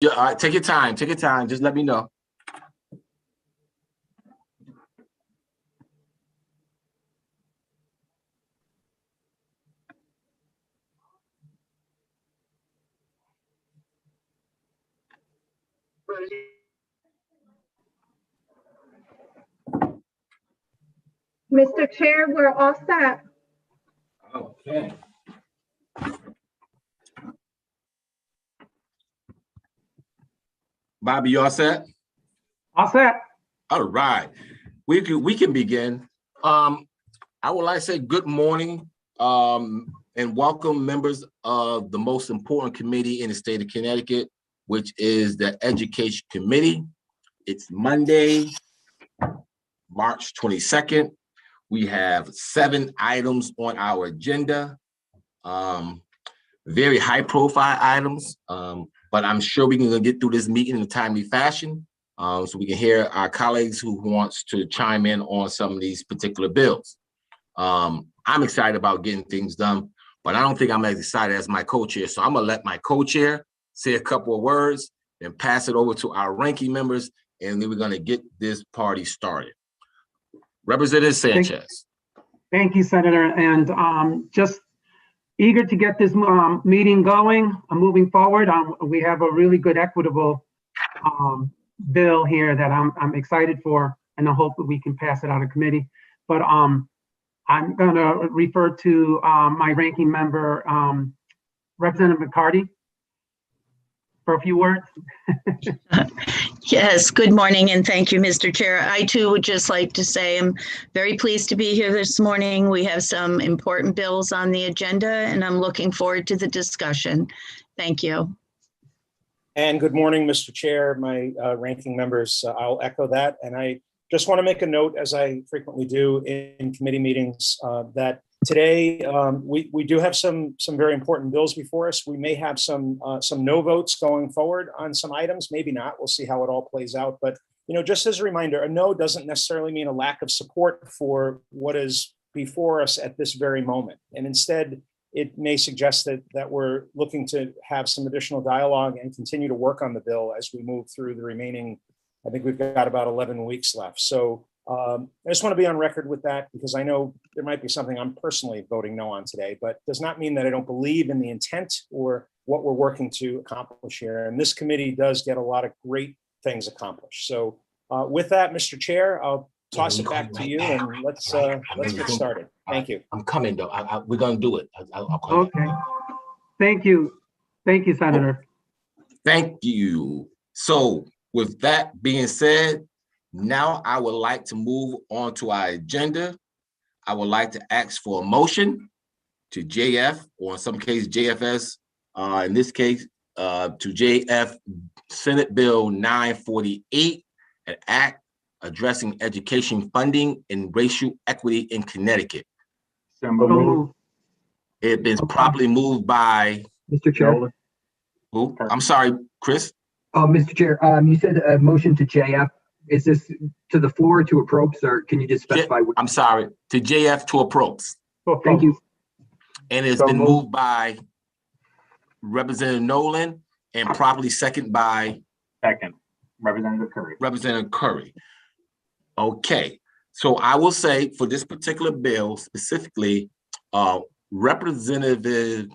Yeah, all right, take your time. Take your time. Just let me know. Mr. Chair, we're all set. Okay. Bobby, you all set? All set. All right. We can begin. I would like to say good morning and welcome members of the most important committee in the state of Connecticut, which is the Education Committee. It's Monday, March 22nd. We have 7 items on our agenda, very high profile items, but I'm sure we can get through this meeting in a timely fashion so we can hear our colleagues who wants to chime in on some of these particular bills. I'm excited about getting things done, but I don't think I'm as excited as my co-chair. So I'm gonna let my co-chair say a couple of words and pass it over to our ranking members, and then we're gonna get this party started. Representative Sanchez. Thank you, Senator, and just eager to get this meeting going. Moving forward, we have a really good equitable bill here that I'm excited for, and I hope that we can pass it out of committee. But I'm going to refer to my ranking member, Representative McCarty, for a few words. Yes, good morning and thank you, Mr. Chair. I too would just like to say I'm very pleased to be here this morning. We have some important bills on the agenda and I'm looking forward to the discussion. Thank you. And good morning, Mr. Chair, my ranking members. I'll echo that. And I just want to make a note, as I frequently do in committee meetings, that today we do have some very important bills before us. We may have some no votes going forward on some items, maybe not. We'll see how it all plays out. But just as a reminder, a no doesn't necessarily mean a lack of support for what is before us at this very moment. And instead, it may suggest that we're looking to have some additional dialogue and continue to work on the bill as we move through the remaining. I think we've got about 11 weeks left. So I just want to be on record with that because I know there might be something I'm personally voting no on today, but does not mean that I don't believe in the intent or what we're working to accomplish here. And this committee does get a lot of great things accomplished. So with that, Mr. Chair, I'll toss it back to you and let's get started. Thank you. I'm coming though. We're gonna do it. I'll come okay. Thank you. Thank you, Senator. Thank you. So with that being said, now I would like to move on to our agenda. I would like to ask for a motion to JF, or in some cases JFS, in this case, to JF Senate Bill 948, an act addressing education funding and racial equity in Connecticut. It's been properly moved by Mr. Chair. Who? I'm sorry, Chris. Mr. Chair, you said a motion to JF. Is this to the floor to approach, or can you just specify? I'm sorry, to JF to approach. Thank you. And it's been moved by Representative Nolan and properly seconded by Representative Curry. Representative Curry. Okay, so I will say for this particular bill specifically, Representative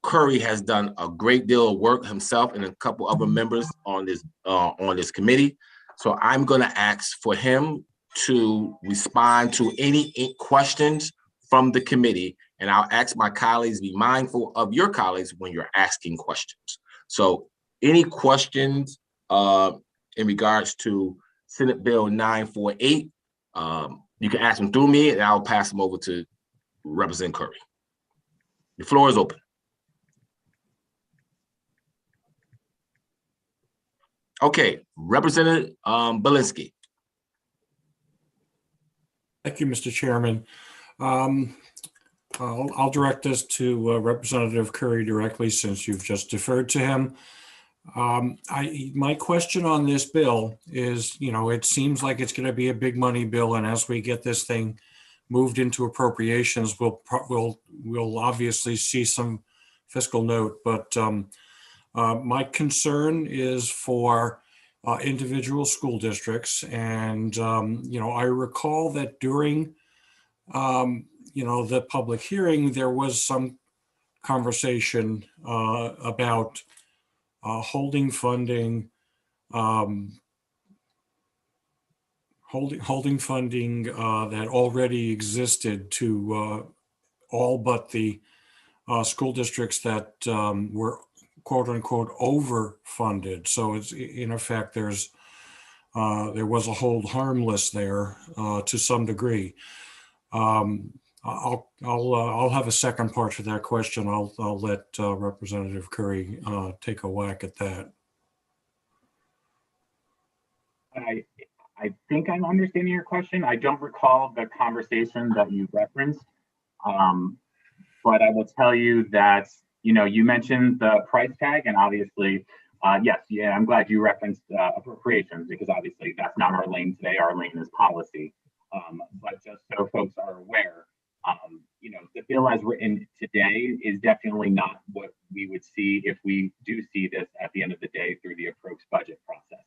Curry has done a great deal of work himself and a couple other members on this committee. So I'm going to ask for him to respond to any questions from the committee, and I'll ask my colleagues, be mindful of your colleagues when you're asking questions. So any questions in regards to Senate Bill 948, you can ask them through me and I'll pass them over to Representative Curry. The floor is open. Okay, Representative Belinsky. Thank you, Mr. Chairman. I'll direct this to Representative Curry directly since you've just deferred to him. My question on this bill is, it seems like it's going to be a big money bill, and as we get this thing moved into appropriations, we'll obviously see some fiscal note. But My concern is for individual school districts. And, I recall that during, the public hearing, there was some conversation about holding funding, holding funding that already existed to all but the school districts that were quote unquote overfunded. So it's in effect, there was a hold harmless there to some degree. I'll have a second part to that question. I'll let Representative Curry take a whack at that. I think I'm understanding your question. I don't recall the conversation that you referenced, but I will tell you that, you mentioned the price tag, and obviously, yes, yeah, I'm glad you referenced appropriations, because obviously that's not our lane today. Our lane is policy. But just so folks are aware, the bill as written today is definitely not what we would see if we do see this at the end of the day through the approach budget process.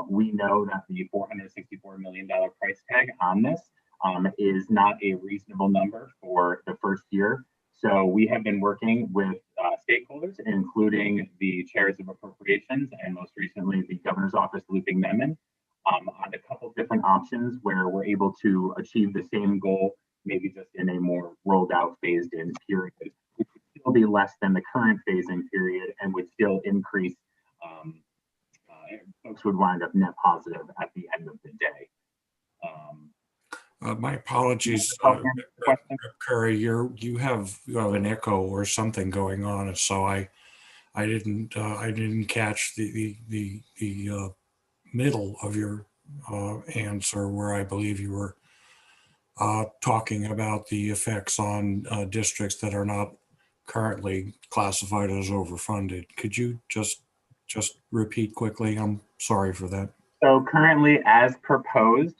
We know that the $464 million price tag on this is not a reasonable number for the first year. So we have been working with stakeholders, including the chairs of appropriations and most recently the governor's office, looping them in on a couple different options where we're able to achieve the same goal, maybe just in a more rolled out, phased in period. It would still be less than the current phasing period and would still increase. Folks would wind up net positive at the end of the day. My apologies, Curry. You have an echo or something going on, and so I didn't catch the middle of your answer, where I believe you were talking about the effects on districts that are not currently classified as overfunded. Could you just repeat quickly? I'm sorry for that. So currently, as proposed,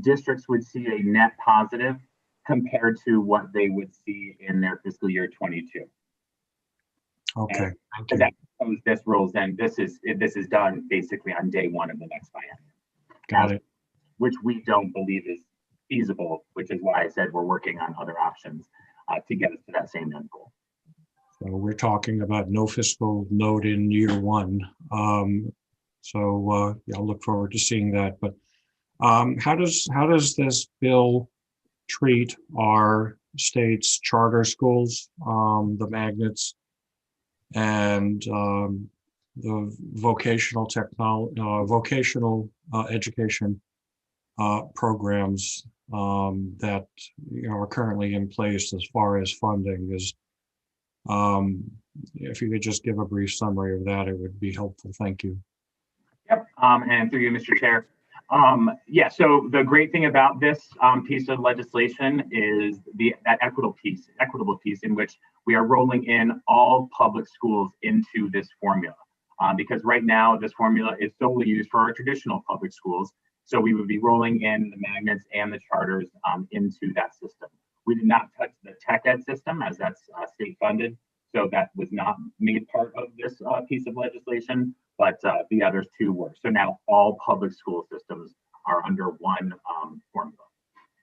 districts would see a net positive compared to what they would see in their fiscal year 22. Okay. And that this rolls in. This is done basically on day one of the next biennium. Got it. Which we don't believe is feasible, which is why I said we're working on other options to get us to that same end goal. So we're talking about no fiscal note in year one. So I'll look forward to seeing that. But how does this bill treat our state's charter schools, the magnets, and the vocational education programs that are currently in place as far as funding is? If you could just give a brief summary of that, it would be helpful. Thank you. Yep. And through you, Mr. Chair. Yeah, so the great thing about this piece of legislation is that equitable piece in which we are rolling in all public schools into this formula. Because right now this formula is solely used for our traditional public schools. So we would be rolling in the magnets and the charters into that system. We did not touch the tech ed system, as that's state funded. So that was not made part of this piece of legislation, but the others two were. So now all public school systems are under one formula.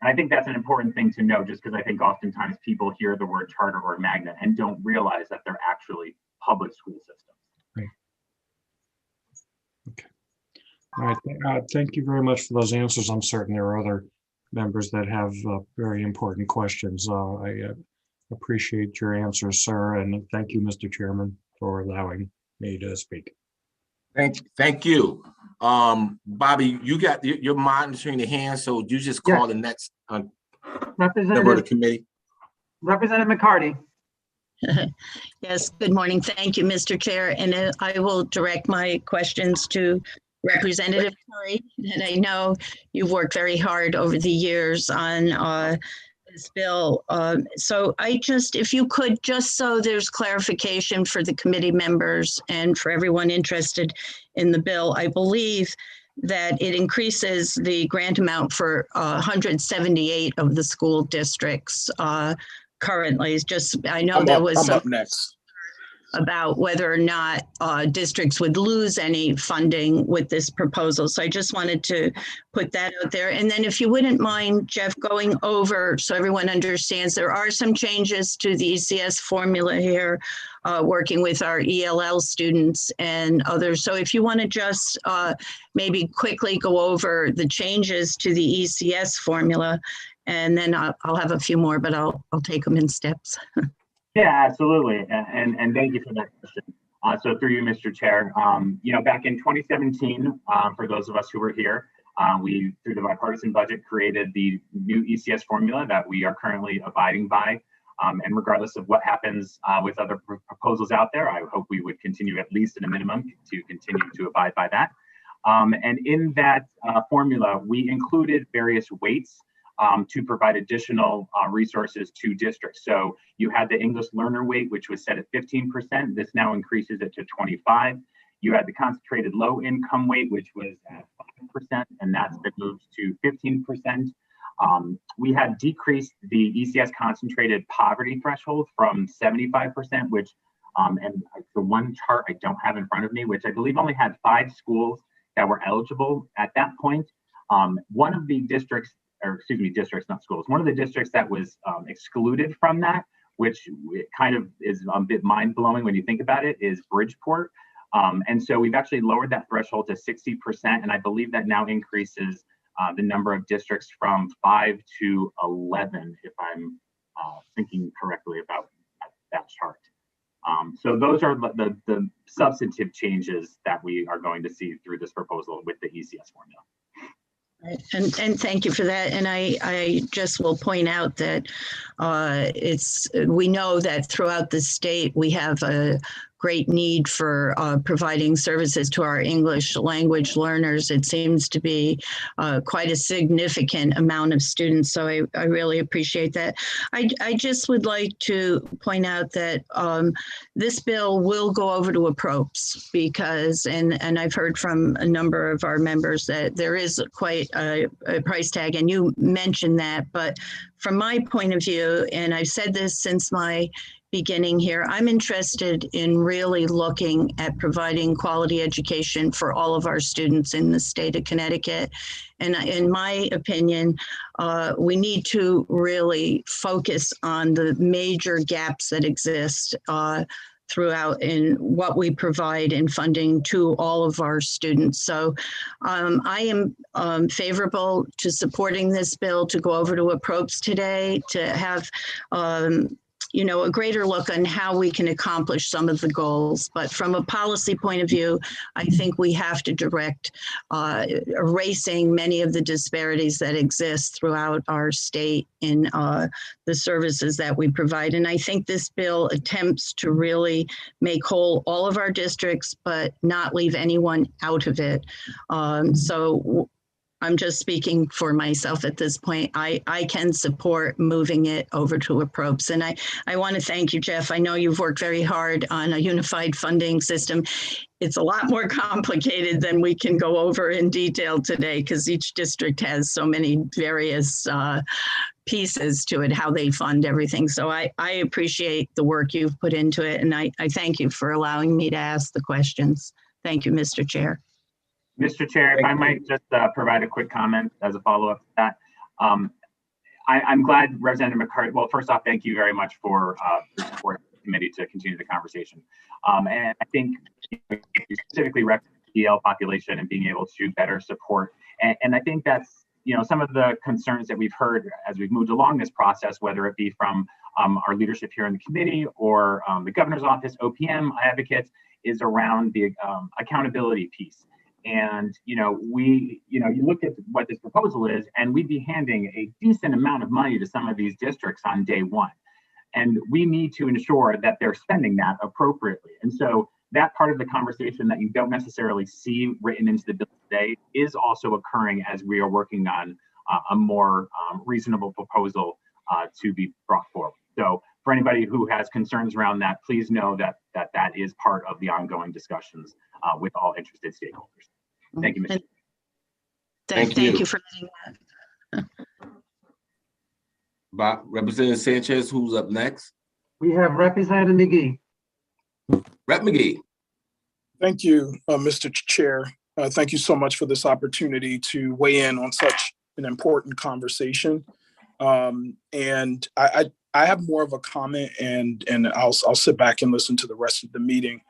And I think that's an important thing to know, just because I think oftentimes people hear the word charter or magnet and don't realize that they're actually public school systems. Right. Okay. All right. Thank you very much for those answers. I'm certain there are other members that have very important questions. I appreciate your answers, sir, and thank you, Mr. Chairman, for allowing me to speak. Thank you. Bobby, you're monitoring the hand, so you just call the next member of the committee. Representative McCarty. Yes, good morning. Thank you, Mr. Chair. And I will direct my questions to Representative Curry, and I know you've worked very hard over the years on this bill. So if you could, just so there's clarification for the committee members and for everyone interested in the bill, I believe that it increases the grant amount for 178 of the school districts currently. I know there was I'm up next. about whether or not districts would lose any funding with this proposal. So I just wanted to put that out there. And then if you wouldn't mind, Jeff, going over so everyone understands, there are some changes to the ECS formula here, working with our ELL students and others. So if you want to just maybe quickly go over the changes to the ECS formula, and then I'll have a few more, but I'll take them in steps. Yeah, absolutely. And thank you for that question. So through you, Mr. Chair, back in 2017, for those of us who were here, we, through the bipartisan budget, created the new ECS formula that we are currently abiding by. And regardless of what happens with other proposals out there, I hope we would continue, at least at a minimum, to continue to abide by that. And in that formula, we included various weights to provide additional resources to districts. So you had the English learner weight, which was set at 15%. This now increases it to 25%. You had the concentrated low income weight, which was at 5%, and that's been moved to 15%. We had decreased the ECS concentrated poverty threshold from 75%, which, and the one chart I don't have in front of me, which I believe only had 5 schools that were eligible at that point. One of the districts, or excuse me, districts, not schools, one of the districts that was excluded from that, which kind of is a bit mind-blowing when you think about it, is Bridgeport. And so we've actually lowered that threshold to 60%, and I believe that now increases the number of districts from 5 to 11, if I'm thinking correctly about that chart. So those are the substantive changes that we are going to see through this proposal with the ECS formula. And thank you for that. And I just will point out that we know that throughout the state, we have a great need for providing services to our English language learners. It seems to be quite a significant amount of students. So I really appreciate that. I just would like to point out that this bill will go over to approps because, and I've heard from a number of our members that there is quite a price tag, and you mentioned that, but from my point of view, and I've said this since my beginning here, I'm interested in really looking at providing quality education for all of our students in the state of Connecticut. And in my opinion, we need to really focus on the major gaps that exist throughout in what we provide in funding to all of our students. So I am favorable to supporting this bill to go over to approps today to have a greater look on how we can accomplish some of the goals. But from a policy point of view, I think we have to direct erasing many of the disparities that exist throughout our state in the services that we provide. And I think this bill attempts to really make whole all of our districts, but not leave anyone out of it. So I'm just speaking for myself at this point. I can support moving it over to approps. And I want to thank you, Jeff. I know you've worked very hard on a unified funding system. It's a lot more complicated than we can go over in detail today because each district has so many various pieces to it, how they fund everything. So I appreciate the work you've put into it. And I thank you for allowing me to ask the questions. Thank you, Mr. Chair. Mr. Chair, if I might just provide a quick comment as a follow-up to that. I'm glad Representative McCarthy, well, first off, thank you very much for the support of the committee to continue the conversation. And I think you specifically referenced the EL population and being able to better support. And I think that's, some of the concerns that we've heard as we've moved along this process, whether it be from our leadership here in the committee or the governor's office, OPM advocates, is around the accountability piece. And, you look at what this proposal is, and we'd be handing a decent amount of money to some of these districts on day one. And we need to ensure that they're spending that appropriately. And so that part of the conversation that you don't necessarily see written into the bill today is also occurring as we are working on a more reasonable proposal to be brought forward. So for anybody who has concerns around that, please know that is part of the ongoing discussions with all interested stakeholders. Thank you, Mr. Thank you for doing that. Representative Sanchez, who's up next? We have Representative McGee. Rep McGee. Thank you, Mr. Chair. Thank you so much for this opportunity to weigh in on such an important conversation. And I have more of a comment, and I'll sit back and listen to the rest of the meeting.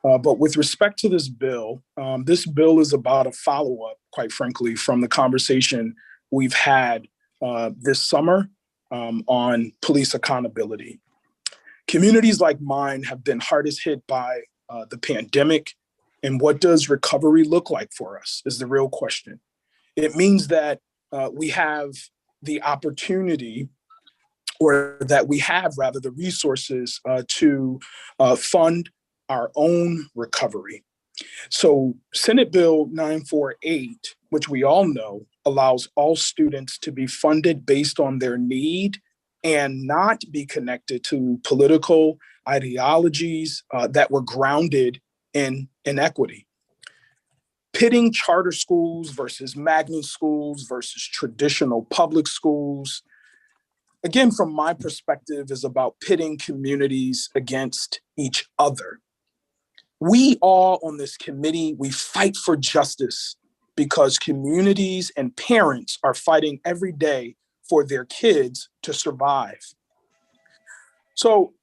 But with respect to this bill is about a follow-up, quite frankly, from the conversation we've had this summer on police accountability. Communities like mine have been hardest hit by the pandemic, and what does recovery look like for us is the real question. It means that we have the opportunity, or that we have rather the resources to fund our own recovery. So Senate Bill 948, which we all know, allows all students to be funded based on their need and not be connected to political ideologies that were grounded in inequity. Pitting charter schools versus magnet schools versus traditional public schools, again, from my perspective, is about pitting communities against each other. We all on this committee, we fight for justice because communities and parents are fighting every day for their kids to survive. So,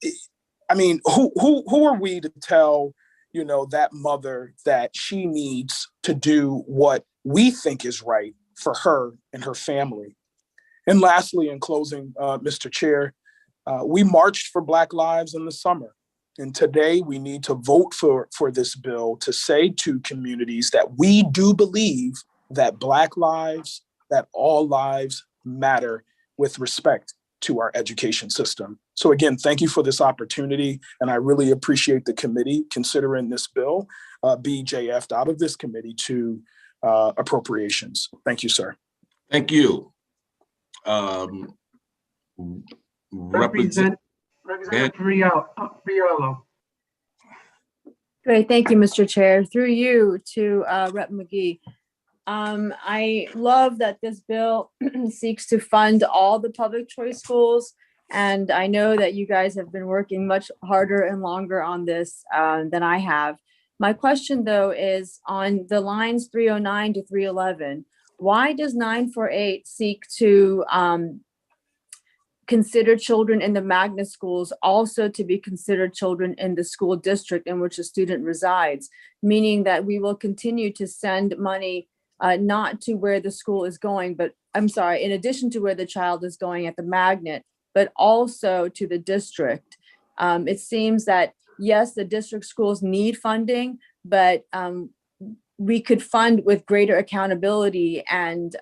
I mean, who are we to tell, that mother that she needs to do what we think is right for her and her family? And lastly, in closing, Mr. Chair, we marched for Black lives in the summer. And today we need to vote for this bill to say to communities that we do believe that Black lives, that all lives matter with respect to our education system. So again, thank you for this opportunity. And I really appreciate the committee considering this bill be JF'd out of this committee to appropriations. Thank you, sir. Thank you. Representative Friolo. Great, thank you, Mr. Chair. Through you to Rep. McGee. I love that this bill seeks to fund all the public choice schools. And I know that you guys have been working much harder and longer on this than I have. My question, though, is on the lines 309 to 311. Why does 948 seek to consider children in the magnet schools also to be considered children in the school district in which a student resides, meaning that we will continue to send money not to where the school is going, but I'm sorry, in addition to where the child is going at the magnet, but also to the district. It seems that, yes, the district schools need funding, but we could fund with greater accountability and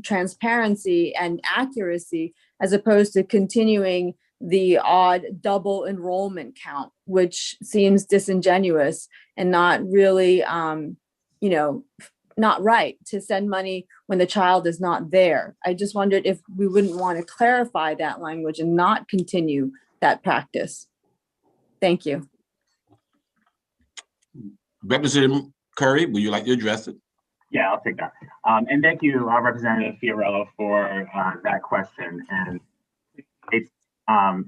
transparency and accuracy, as opposed to continuing the odd double enrollment count, which seems disingenuous and not really, not right to send money when the child is not there. I just wondered if we wouldn't want to clarify that language and not continue that practice. Thank you. Representative Curry, would you like to address it? Yeah, I'll take that. And thank you, Representative Fiorello, for that question. And it's,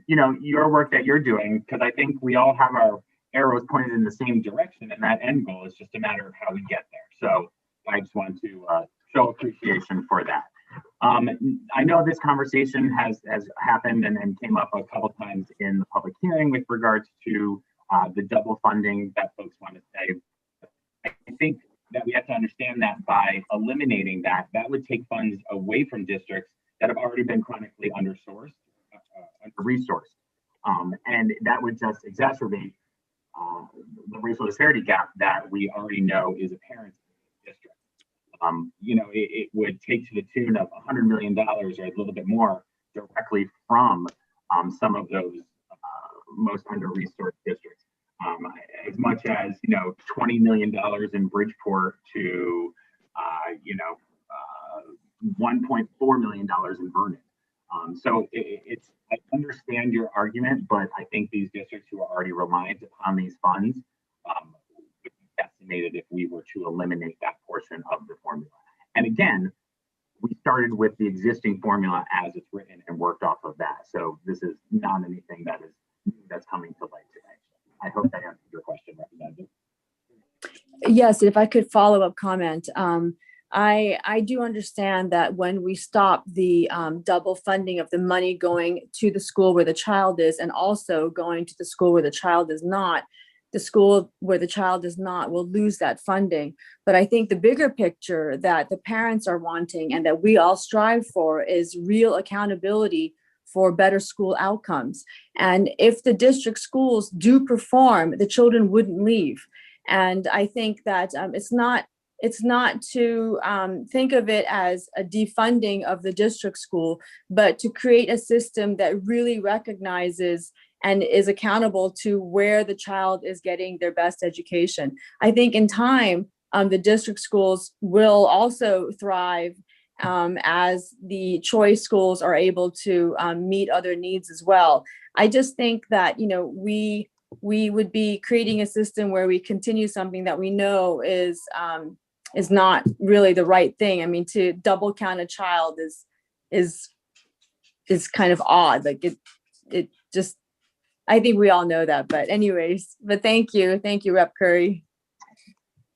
your work that you're doing, because I think we all have our arrows pointed in the same direction, and that end goal is just a matter of how we get there. So I just want to show appreciation for that. I know this conversation has happened and came up a couple times in the public hearing with regards to the double funding that folks want to say. I think that we have to understand that by eliminating that would take funds away from districts that have already been chronically under-resourced, and that would just exacerbate the racial disparity gap that we already know is apparent in the district. It would take to the tune of $100 million or a little bit more directly from some of those most under-resourced districts. As much as $20 million in Bridgeport to $1.4 million in Vernon. So I understand your argument, but I think these districts who are already reliant upon these funds would be decimated if we were to eliminate that portion of the formula. And again, we started with the existing formula as it's written and worked off of that. So this is not anything that's coming to light today. I hope that answers your question, Representative. Yes, if I could follow up comment. I do understand that when we stop the double funding of the money going to the school where the child is and also going to the school where the child is not, the school where the child is not will lose that funding. But I think the bigger picture that the parents are wanting and that we all strive for is real accountability for better school outcomes. And if the district schools do perform, the children wouldn't leave. And I think that it's not to think of it as a defunding of the district school, but to create a system that really recognizes and is accountable to where the child is getting their best education. I think in time, the district schools will also thrive as the choice schools are able to meet other needs as well. I just think that, you know, we would be creating a system where we continue something that we know is not really the right thing. I mean, to double count a child is kind of odd. Like it just, I think we all know that, but anyways, but thank you, Rep. Curry.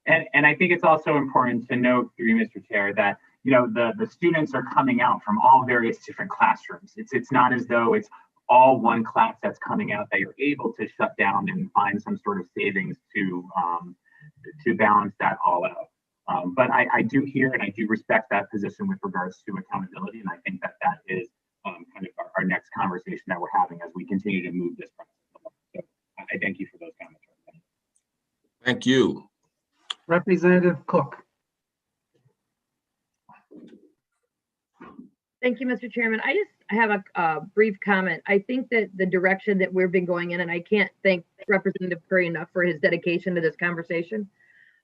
And I think it's also important to note through you, Mr. Chair, that, you know, the students are coming out from all various different classrooms. It's not as though it's all one class that's coming out that you're able to shut down and find some sort of savings to balance that all out. But I do hear and I do respect that position with regards to accountability. And I think that is kind of our next conversation that we're having as we continue to move this process along. So I thank you for those comments. Thank you. Representative Cook. Thank you, Mr. Chairman. I just have a brief comment. I think that the direction that we've been going in, and I can't thank Representative Curry enough for his dedication to this conversation.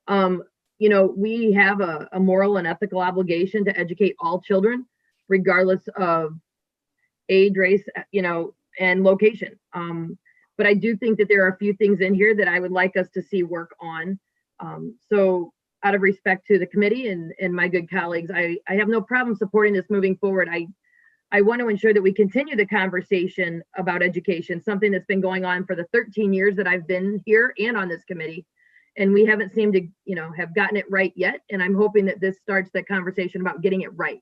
You know, we have a moral and ethical obligation to educate all children, regardless of age, race, you know, and location. But I do think that there are a few things in here that I would like us to see work on. So out of respect to the committee and my good colleagues, I have no problem supporting this moving forward. I want to ensure that we continue the conversation about education, something that's been going on for the 13 years that I've been here and on this committee. And we haven't seemed to, you know, have gotten it right yet. And I'm hoping that this starts that conversation about getting it right.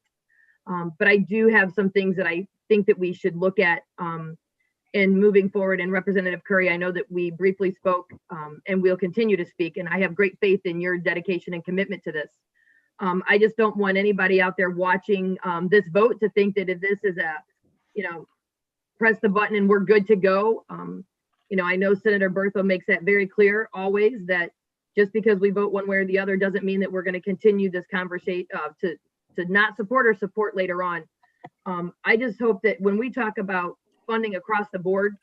But I do have some things that I think that we should look at in moving forward. And Representative Curry, I know that we briefly spoke and we'll continue to speak. And I have great faith in your dedication and commitment to this. I just don't want anybody out there watching this vote to think that if this is a, you know, press the button and we're good to go. You know, I know Senator Bertho makes that very clear always, that just because we vote one way or the other doesn't mean that we're going to continue this conversation to not support or support later on. I just hope that when we talk about funding across the board,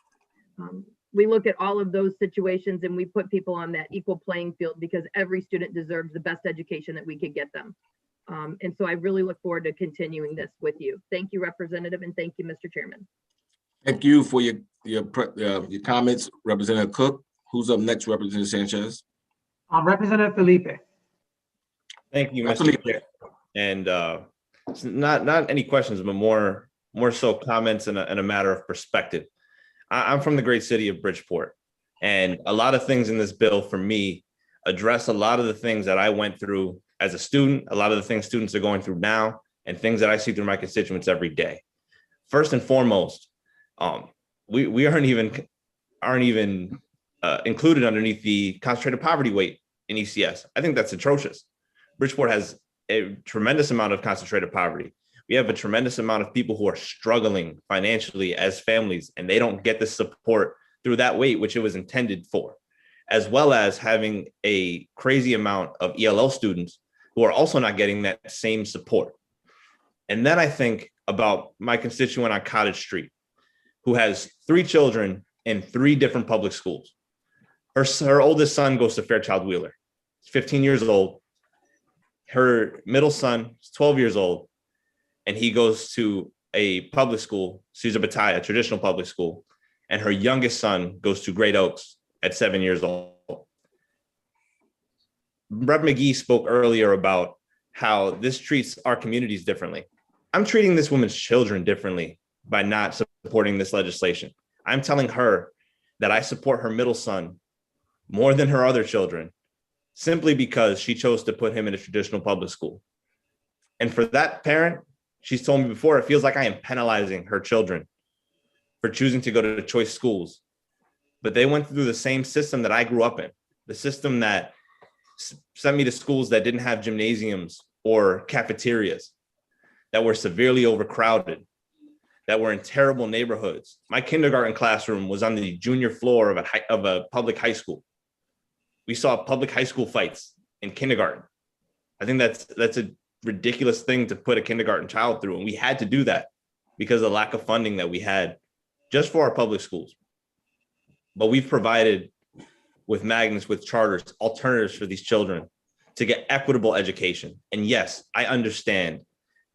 we look at all of those situations and we put people on that equal playing field, because every student deserves the best education that we could get them. And so I really look forward to continuing this with you. Thank you, Representative, and thank you, Mr. Chairman. Thank you for your comments, Representative Cook. Who's up next, Representative Sanchez? Representative Felipe. Thank you, Mr. Chair. And it's not any questions, but more so comments and a matter of perspective. I'm from the great city of Bridgeport, and a lot of things in this bill for me address a lot of the things that I went through as a student, a lot of the things students are going through now, and things that I see through my constituents every day. First and foremost, we aren't even included underneath the concentrated poverty weight in ECS. I think that's atrocious. Bridgeport has a tremendous amount of concentrated poverty. We have a tremendous amount of people who are struggling financially as families, and they don't get the support through that weight, which it was intended for, as well as having a crazy amount of ELL students who are also not getting that same support. And then I think about my constituent on Cottage Street, who has 3 children in 3 different public schools. Her oldest son goes to Fairchild Wheeler. He's 15 years old. Her middle son is 12 years old, and he goes to a public school, Cesar Batalla, a traditional public school. And her youngest son goes to Great Oaks at 7 years old. Rep. McGee spoke earlier about how this treats our communities differently. I'm treating this woman's children differently by not supporting this legislation. I'm telling her that I support her middle son more than her other children, simply because she chose to put him in a traditional public school. And for that parent, she's told me before, it feels like I am penalizing her children for choosing to go to choice schools. But they went through the same system that I grew up in, the system that sent me to schools that didn't have gymnasiums or cafeterias, that were severely overcrowded, that were in terrible neighborhoods. My kindergarten classroom was on the junior floor of a public high school. We saw public high school fights in kindergarten. I think that's a ridiculous thing to put a kindergarten child through. And we had to do that because of the lack of funding that we had just for our public schools. But we've provided with magnets, with charters, alternatives for these children to get equitable education. And yes, I understand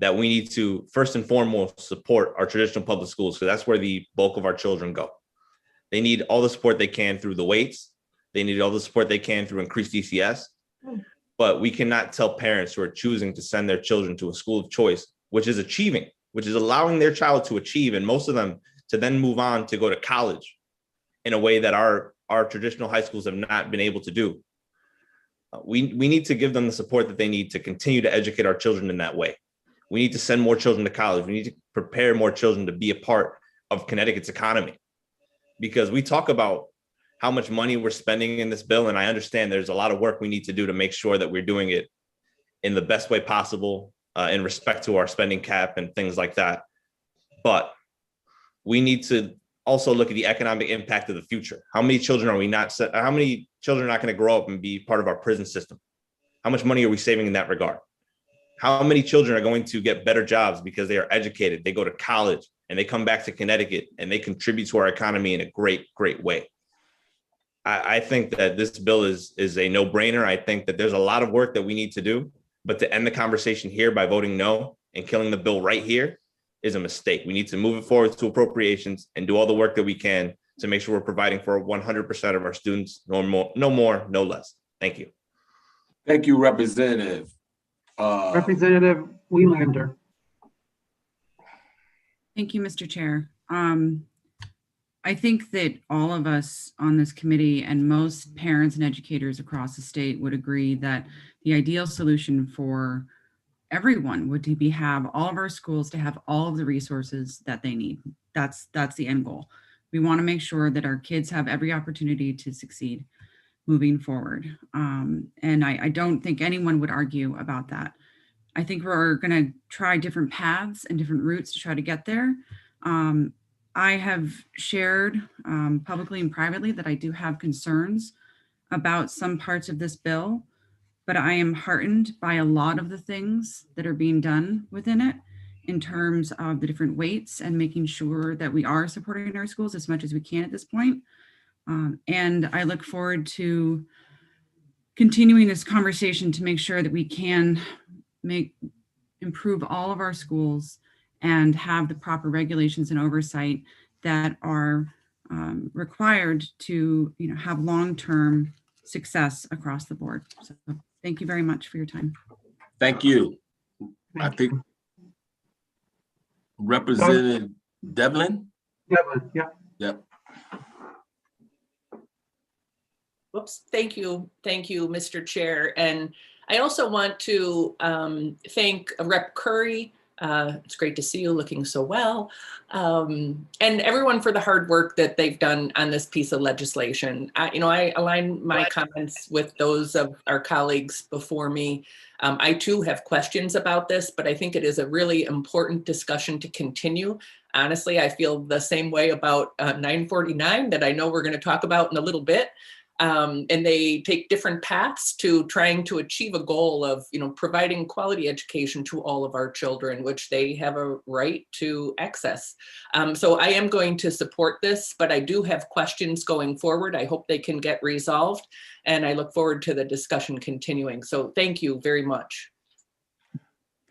that we need to first and foremost support our traditional public schools, because that's where the bulk of our children go. They need all the support they can through the weights. They need all the support they can through increased ECS. But we cannot tell parents who are choosing to send their children to a school of choice, which is achieving, which is allowing their child to achieve, and most of them to then move on to go to college in a way that our traditional high schools have not been able to do. We need to give them the support that they need to continue to educate our children in that way. We need to send more children to college. We need to prepare more children to be a part of Connecticut's economy, because we talk about how much money we're spending in this bill. And I understand there's a lot of work we need to do to make sure that we're doing it in the best way possible, in respect to our spending cap and things like that. But we need to also look at the economic impact of the future. How many children are not going to grow up and be part of our prison system? How much money are we saving in that regard? How many children are going to get better jobs because they are educated, they go to college, and they come back to Connecticut and they contribute to our economy in a great, great way? I think that this bill is a no-brainer. I think that there's a lot of work that we need to do, but to end the conversation here by voting no and killing the bill right here is a mistake. We need to move it forward to appropriations and do all the work that we can to make sure we're providing for 100% of our students, no more, no less. Thank you. Thank you, Representative. Representative Wielander. Thank you, Mr. Chair. I think that all of us on this committee and most parents and educators across the state would agree that the ideal solution for everyone would be have all of our schools to have all of the resources that they need. That's the end goal. We want to make sure that our kids have every opportunity to succeed moving forward. And I don't think anyone would argue about that. I think we're going to try different paths and different routes to try to get there. I have shared publicly and privately that I do have concerns about some parts of this bill, but I am heartened by a lot of the things that are being done within it in terms of the different weights and making sure that we are supporting our schools as much as we can at this point. And I look forward to continuing this conversation to make sure that we can improve all of our schools and have the proper regulations and oversight that are required to have long-term success across the board. So thank you very much for your time. Thank you. I think Representative Devlin? Devlin, yeah. Yep. Whoops, thank you, Mr. Chair. And I also want to thank Rep. Curry. It's great to see you looking so well. And everyone for the hard work that they've done on this piece of legislation. I align my comments with those of our colleagues before me. I too have questions about this, but I think it is a really important discussion to continue. Honestly, I feel the same way about 949 that I know we're going to talk about in a little bit. And they take different paths to trying to achieve a goal of, providing quality education to all of our children, which they have a right to access. So I am going to support this, but I do have questions going forward. I hope they can get resolved, and I look forward to the discussion continuing. So thank you very much.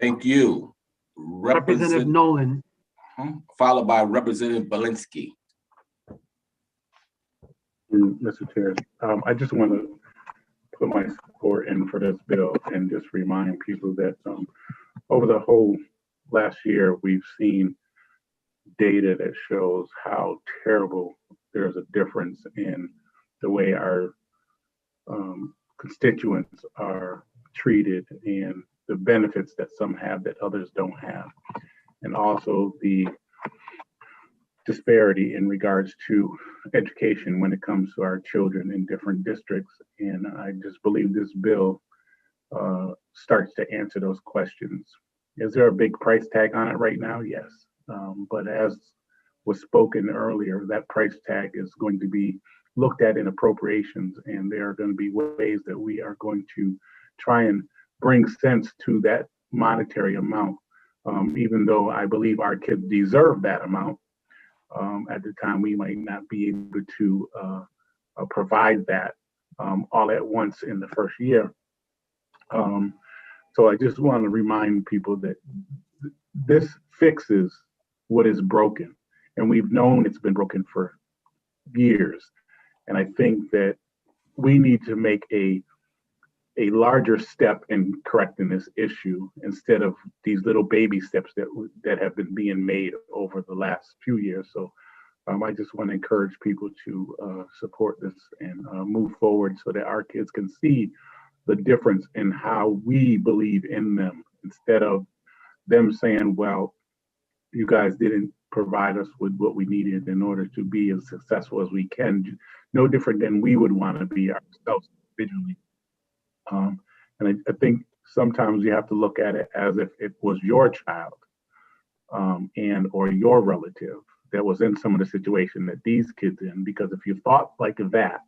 Thank you. Representative Nolan. Followed by Representative Belinsky. Mr. Chair, I just want to put my support in for this bill and just remind people that over the whole last year, we've seen data that shows how terrible there's a difference in the way our constituents are treated and the benefits that some have that others don't have. And also the disparity in regards to education when it comes to our children in different districts. And I just believe this bill starts to answer those questions. Is there a big price tag on it right now? Yes. But as was spoken earlier, that price tag is going to be looked at in appropriations, and there are going to be ways that we are going to try and bring sense to that monetary amount. Even though I believe our kids deserve that amount, at the time we might not be able to provide that all at once in the first year. So I just want to remind people that this fixes what is broken, and we've known it's been broken for years. And I think that we need to make a larger step in correcting this issue instead of these little baby steps that have been being made over the last few years. So I just want to encourage people to support this and move forward so that our kids can see the difference in how we believe in them, instead of them saying, well, you guys didn't provide us with what we needed in order to be as successful as we can, no different than we would want to be ourselves individually. And I think sometimes you have to look at it as if it was your child and or your relative that was in some of the situation that these kids in, because if you thought like that,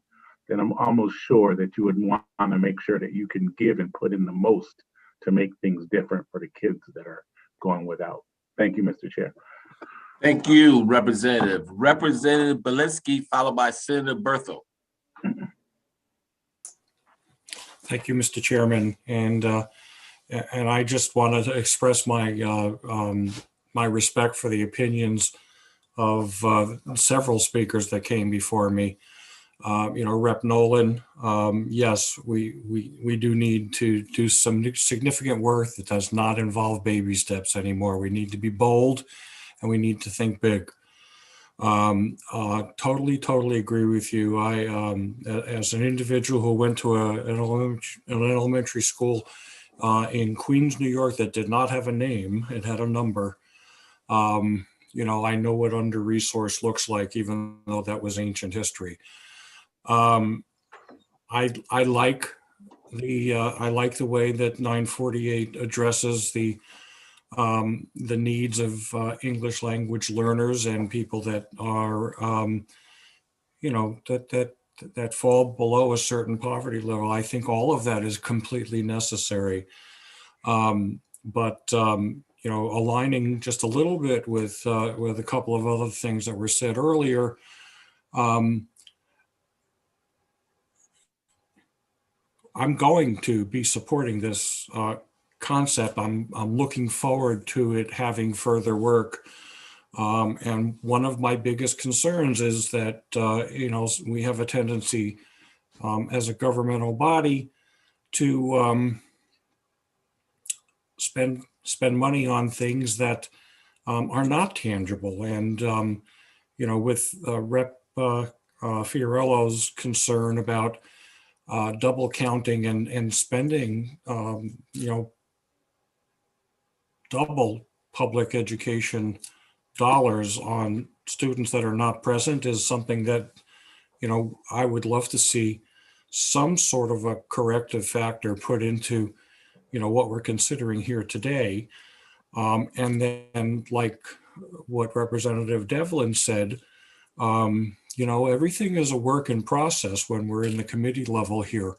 then I'm almost sure that you would want to make sure that you can give and put in the most to make things different for the kids that are going without. Thank you, Mr. Chair. Thank you, Representative. Representative Belinsky, followed by Senator Berthel. Thank you, Mr. Chairman. And I just wanted to express my my respect for the opinions of several speakers that came before me. Rep. Nolan, yes, we do need to do some significant work that does not involve baby steps anymore. We need to be bold and we need to think big. Totally agree with you. I, as an individual who went to an elementary school in Queens, New York, that did not have a name, it had a number. I know what under-resourced looks like, even though that was ancient history. I like the way that 948 addresses the needs of English language learners and people that are, that fall below a certain poverty level. I think all of that is completely necessary. But aligning just a little bit with a couple of other things that were said earlier, I'm going to be supporting this concept. I'm looking forward to it having further work. And one of my biggest concerns is that, we have a tendency as a governmental body to spend money on things that are not tangible. And, with Rep. Fiorillo's concern about double counting and spending, double public education dollars on students that are not present is something that, I would love to see some sort of a corrective factor put into, what we're considering here today. And then, like what Representative Devlin said, everything is a work in process when we're in the committee level here.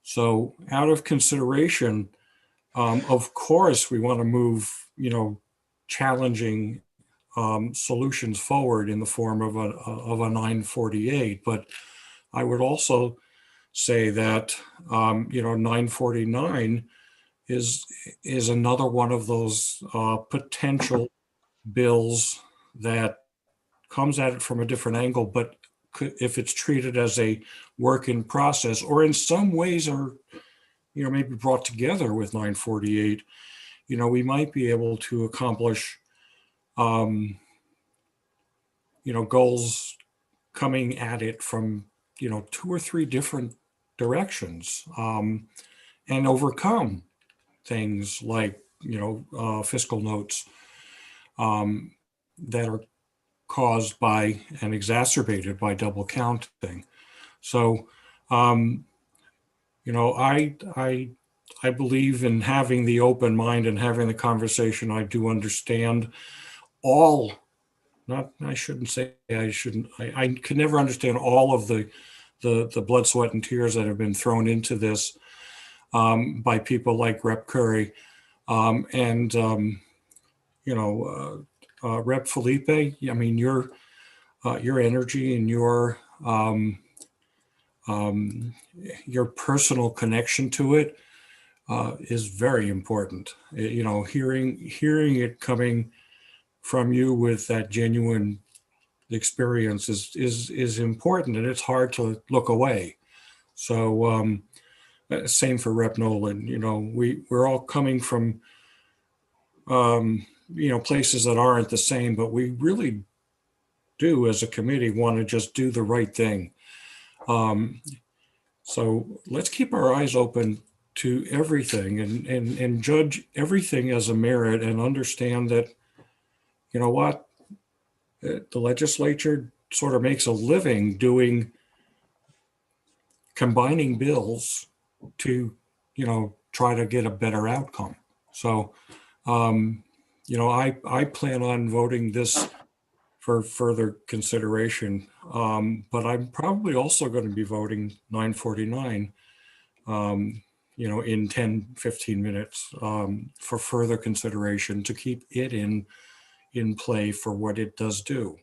So out of consideration, of course, we want to move, challenging solutions forward in the form of a 948. But I would also say that, 949 is another one of those potential bills that comes at it from a different angle, but if it's treated as a work in process, or in some ways are, maybe brought together with 948, we might be able to accomplish, goals coming at it from, 2 or 3 different directions, and overcome things like, fiscal notes that are caused by and exacerbated by double counting. So, I believe in having the open mind and having the conversation. I do understand all, I can never understand all of the blood, sweat, and tears that have been thrown into this by people like Rep. Curry Rep. Felipe. I mean, your energy and your personal connection to it is very important. Hearing it coming from you with that genuine experience is important, and it's hard to look away. So same for Rep. Nolan. We're all coming from places that aren't the same, but we really do as a committee want to just do the right thing. So let's keep our eyes open to everything and judge everything as a merit, and understand that, the legislature sort of makes a living combining bills to, try to get a better outcome. So, I plan on voting this for further consideration, but I'm probably also going to be voting 949, in 10-15 minutes for further consideration to keep it in play for what it does do.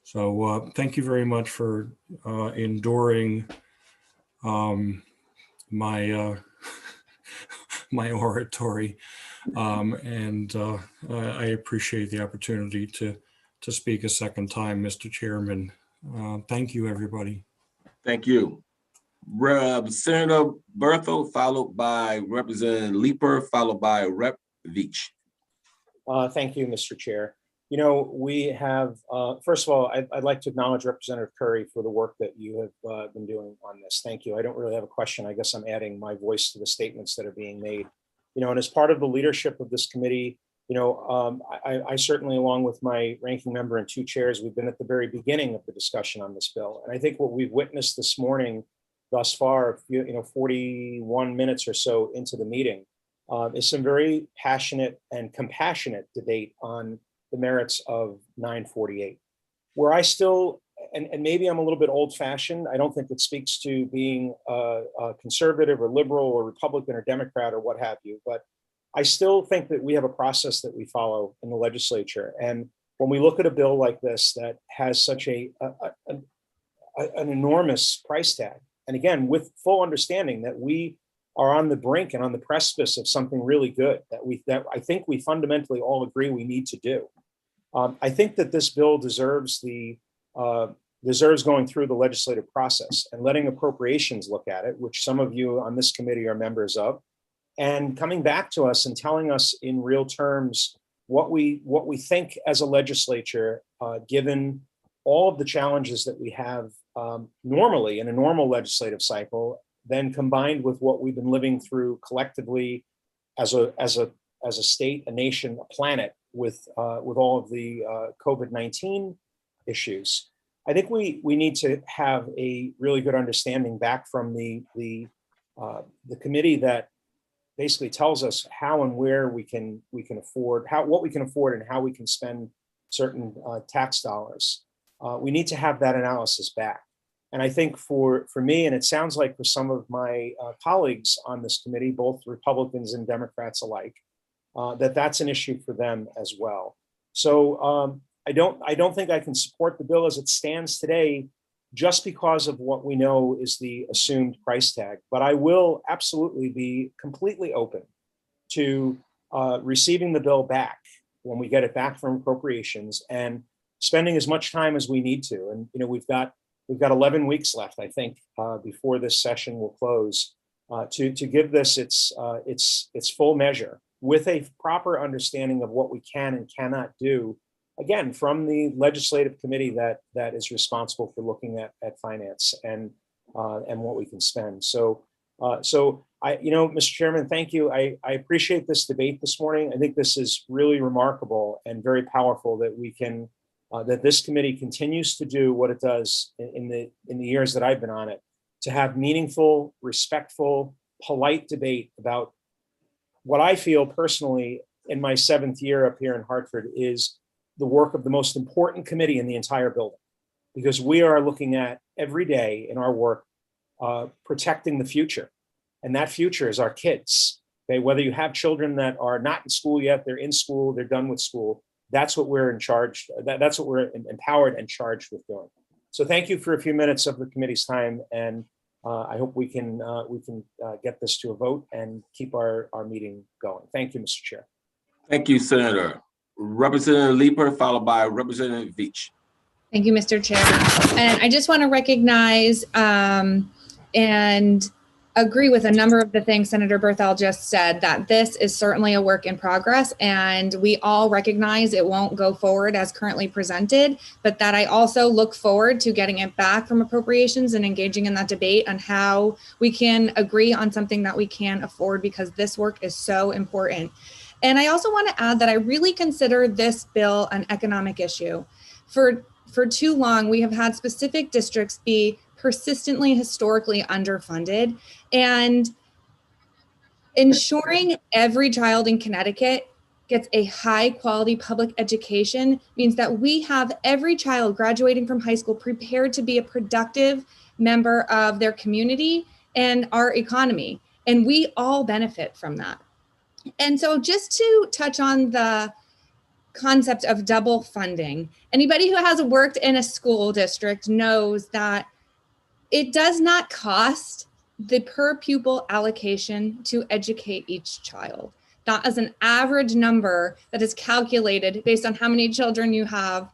So thank you very much for enduring my my oratory, and I appreciate the opportunity to speak a second time, Mr. Chairman. Thank you, everybody. Thank you. Senator Berthold, followed by Representative Leeper, followed by Rep. Veach. Thank you, Mr. Chair. We have, first of all, I'd like to acknowledge Representative Curry for the work that you have been doing on this. Thank you. I don't really have a question. I guess I'm adding my voice to the statements that are being made. And as part of the leadership of this committee, I certainly, along with my ranking member and two chairs, we've been at the very beginning of the discussion on this bill. And I think what we've witnessed this morning thus far, 41 minutes or so into the meeting, is some very passionate and compassionate debate on the merits of 948. Where I still, and maybe I'm a little bit old fashioned, I don't think it speaks to being a conservative or liberal or Republican or Democrat or what have you, but I still think that we have a process that we follow in the legislature. And when we look at a bill like this that has such an enormous price tag, and again, with full understanding that we are on the brink and on the precipice of something really good that I think we fundamentally all agree we need to do. I think that this bill deserves going through the legislative process and letting appropriations look at it, which some of you on this committee are members of, and coming back to us and telling us in real terms what we think as a legislature, given all of the challenges that we have normally in a normal legislative cycle, then combined with what we've been living through collectively as a state, a nation, a planet with all of the COVID-19 issues. I think we need to have a really good understanding back from the committee that basically tells us how and where we can afford, what we can afford and how we can spend certain tax dollars. We need to have that analysis back. And I think for me, and it sounds like for some of my colleagues on this committee, both Republicans and Democrats alike, that's an issue for them as well. So I don't think I can support the bill as it stands today, just because of what we know is the assumed price tag. But I will absolutely be completely open to receiving the bill back when we get it back from appropriations and spending as much time as we need to. And we've got 11 weeks left, I think, before this session will close, to give this its full measure with a proper understanding of what we can and cannot do, again, from the legislative committee that is responsible for looking at finance. And and what we can spend. So Mr. Chairman, thank you. I appreciate this debate this morning. I think this is really remarkable and very powerful that we can, that this committee continues to do what it does in the years that I've been on it, to have meaningful, respectful, polite debate about what I feel personally in my 7th year up here in Hartford is the work of the most important committee in the entire building, because we are looking at every day in our work protecting the future. And that future is our kids. Okay, whether you have children that are not in school yet, they're in school, they're done with school. That's what we're in charge. That's what we're empowered and charged with doing. So thank you for a few minutes of the committee's time, and I hope we can get this to a vote and keep our meeting going. Thank you, Mr. Chair. Thank you, Senator. Representative Leeper, followed by Representative Veach. Thank you, Mr. Chair. And I just want to recognize and agree with a number of the things Senator Berthel just said, that this is certainly a work in progress, and we all recognize it won't go forward as currently presented, but that I also look forward to getting it back from appropriations and engaging in that debate on how we can agree on something that we can afford, because this work is so important. And I also want to add that I really consider this bill an economic issue. For too long, we have had specific districts be persistently historically underfunded, and ensuring every child in Connecticut gets a high quality public education means that we have every child graduating from high school prepared to be a productive member of their community and our economy. And we all benefit from that. And so just to touch on the concept of double funding, anybody who has worked in a school district knows that it does not cost the per pupil allocation to educate each child. That is an average number that is calculated based on how many children you have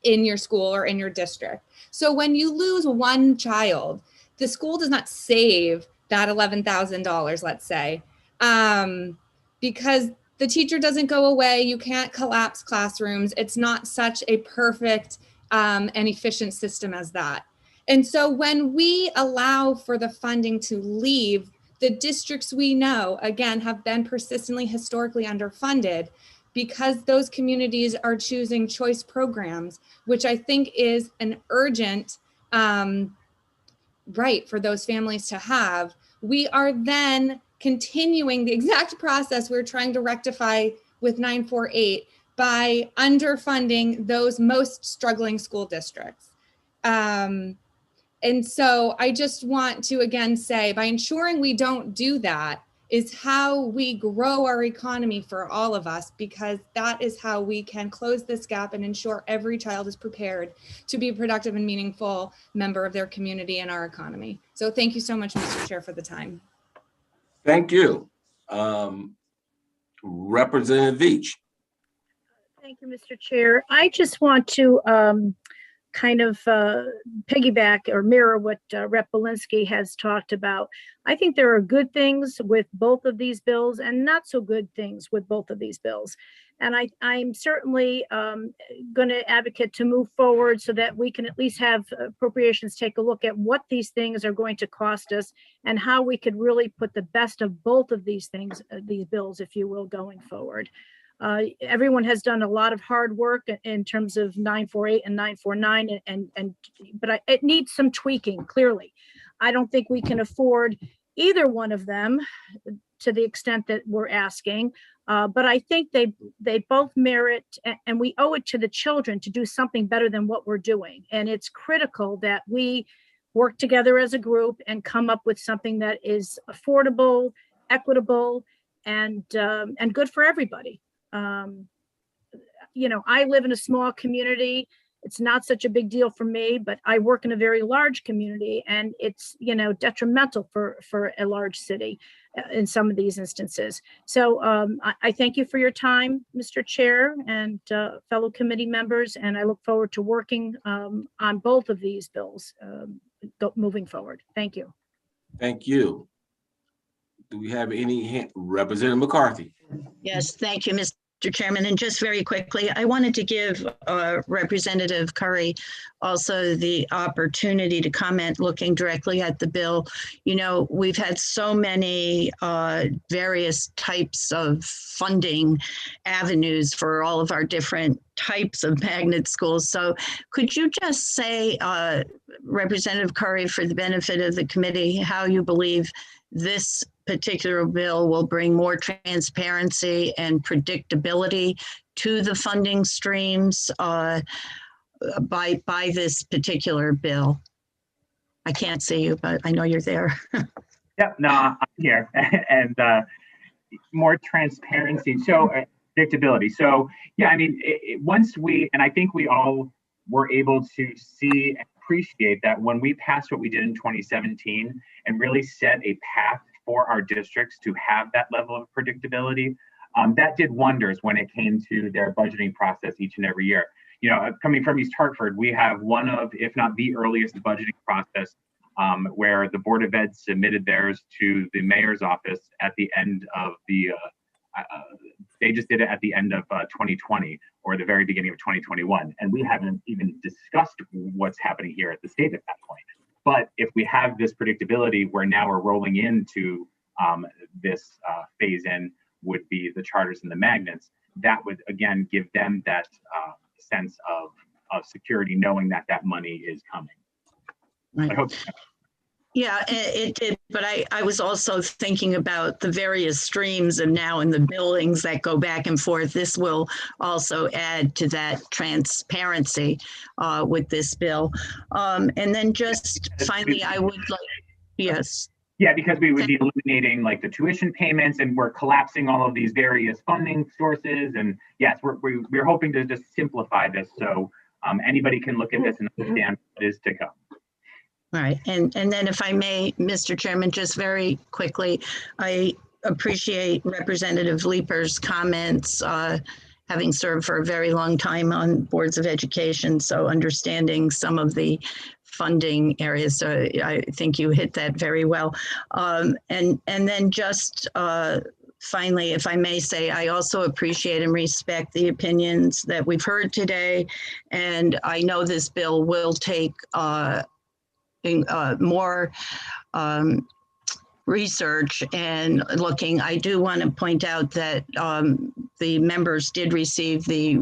in your school or in your district. So when you lose one child, the school does not save that $11,000, let's say, because the teacher doesn't go away. You can't collapse classrooms. It's not such a perfect and efficient system as that. And so when we allow for the funding to leave, the districts we know, again, have been persistently historically underfunded, because those communities are choosing choice programs, which I think is an urgent right for those families to have. We are then continuing the exact process we're trying to rectify with 948 by underfunding those most struggling school districts. And so I just want to again say, by ensuring we don't do that is how we grow our economy for all of us, because that is how we can close this gap and ensure every child is prepared to be a productive and meaningful member of their community and our economy. So thank you so much, Mr. Chair, for the time. Thank you. Representative Veach. Thank you, Mr. Chair. I just want to kind of piggyback or mirror what Rep. Belinsky has talked about. I think there are good things with both of these bills and not so good things with both of these bills. And I'm certainly going to advocate to move forward so that we can at least have appropriations take a look at what these things are going to cost us and how we could really put the best of both of these things, these bills, if you will, going forward. Everyone has done a lot of hard work in terms of 948 and 949, but it needs some tweaking, clearly. I don't think we can afford either one of them to the extent that we're asking, but I think they both merit, and we owe it to the children to do something better than what we're doing. And it's critical that we work together as a group and come up with something that is affordable, equitable, and good for everybody. You know, I live in a small community. It's not such a big deal for me, but I work in a very large community, and it's, you know, detrimental for a large city in some of these instances. So I thank you for your time, Mr. Chair, and fellow committee members, and I look forward to working on both of these bills moving forward. Thank you. Thank you. Do we have any Representative McCarthy? Yes, thank you, Mr. Mr. Chairman, and just very quickly, I wanted to give Representative Curry also the opportunity to comment looking directly at the bill. You know, we've had so many various types of funding avenues for all of our different types of magnet schools. So could you just say, Representative Curry, for the benefit of the committee, how you believe this particular bill will bring more transparency and predictability to the funding streams by this particular bill? I can't see you, but I know you're there. Yep, no, I'm here. And more transparency, so predictability. So yeah, I mean, once we, and I think we all were able to see and appreciate that when we passed what we did in 2017 and really set a path for our districts to have that level of predictability, that did wonders when it came to their budgeting process each and every year. You know, coming from East Hartford, we have one of, if not the earliest budgeting process where the Board of Ed submitted theirs to the mayor's office at the end of the, they just did it at the end of 2020 or the very beginning of 2021. And we haven't even discussed what's happening here at the state at that point. But if we have this predictability where now we're rolling into this phase in would be the charters and the magnets, that would again give them that sense of security, knowing that that money is coming. Right. I hope. Yeah, it did. But I was also thinking about the various streams of now in the billings that go back and forth. This will also add to that transparency with this bill. And then just finally, I would like, yes. Yeah, because we would be eliminating like the tuition payments and we're collapsing all of these various funding sources. And yes, we're hoping to just simplify this so anybody can look at this and understand what is to come. Right. And then if I may, Mr. Chairman, just very quickly, I appreciate Representative Leaper's comments, having served for a very long time on boards of education. So understanding some of the funding areas. So I think you hit that very well. And then just finally, if I may say, I also appreciate and respect the opinions that we've heard today. And I know this bill will take more research and looking. I do want to point out that the members did receive the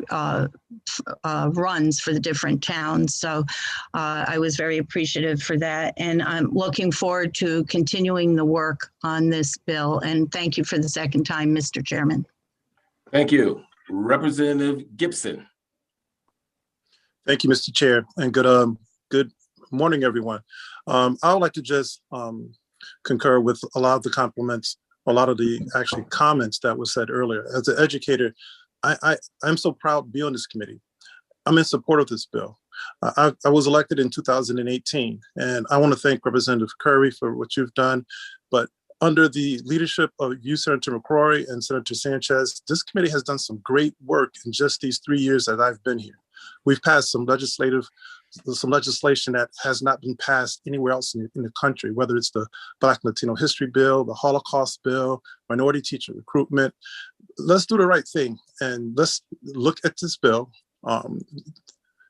runs for the different towns. So I was very appreciative for that. And I'm looking forward to continuing the work on this bill. And thank you for the second time, Mr. Chairman. Thank you. Representative Gibson. Thank you, Mr. Chair, and good morning, everyone. I would like to just concur with a lot of the compliments, a lot of the actually comments that were said earlier. As an educator, I'm so proud to be on this committee. I'm in support of this bill. I was elected in 2018, and I want to thank Representative Curry for what you've done. But under the leadership of you, Senator McCrory and Senator Sanchez, this committee has done some great work in just these 3 years that I've been here. We've passed some legislation that has not been passed anywhere else in the country, whether it's the Black Latino History Bill, the Holocaust Bill, minority teacher recruitment. Let's do the right thing and let's look at this bill.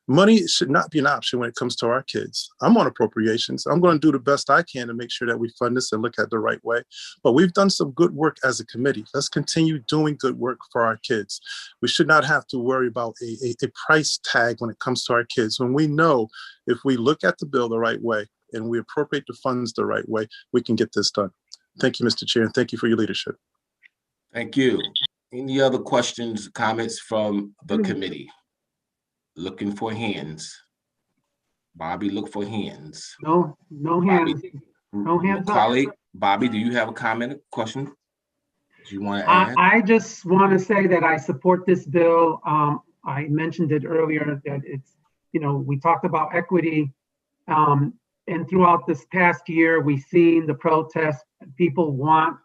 Money should not be an option when it comes to our kids. I'm on appropriations. I'm going to do the best I can to make sure that we fund this and look at the right way. But we've done some good work as a committee. Let's continue doing good work for our kids. We should not have to worry about a price tag when it comes to our kids. When we know if we look at the bill the right way and we appropriate the funds the right way, we can get this done. Thank you, Mr. Chair, and thank you for your leadership. Thank you. Any other questions, comments from the committee? Looking for hands. Bobby, look for hands. No hands. No hands up. Colleague, Bobby, do you have a comment, question? Do you want to add? I just want to say that I support this bill. I mentioned it earlier that it's, we talked about equity. And throughout this past year, we've seen the protests. People want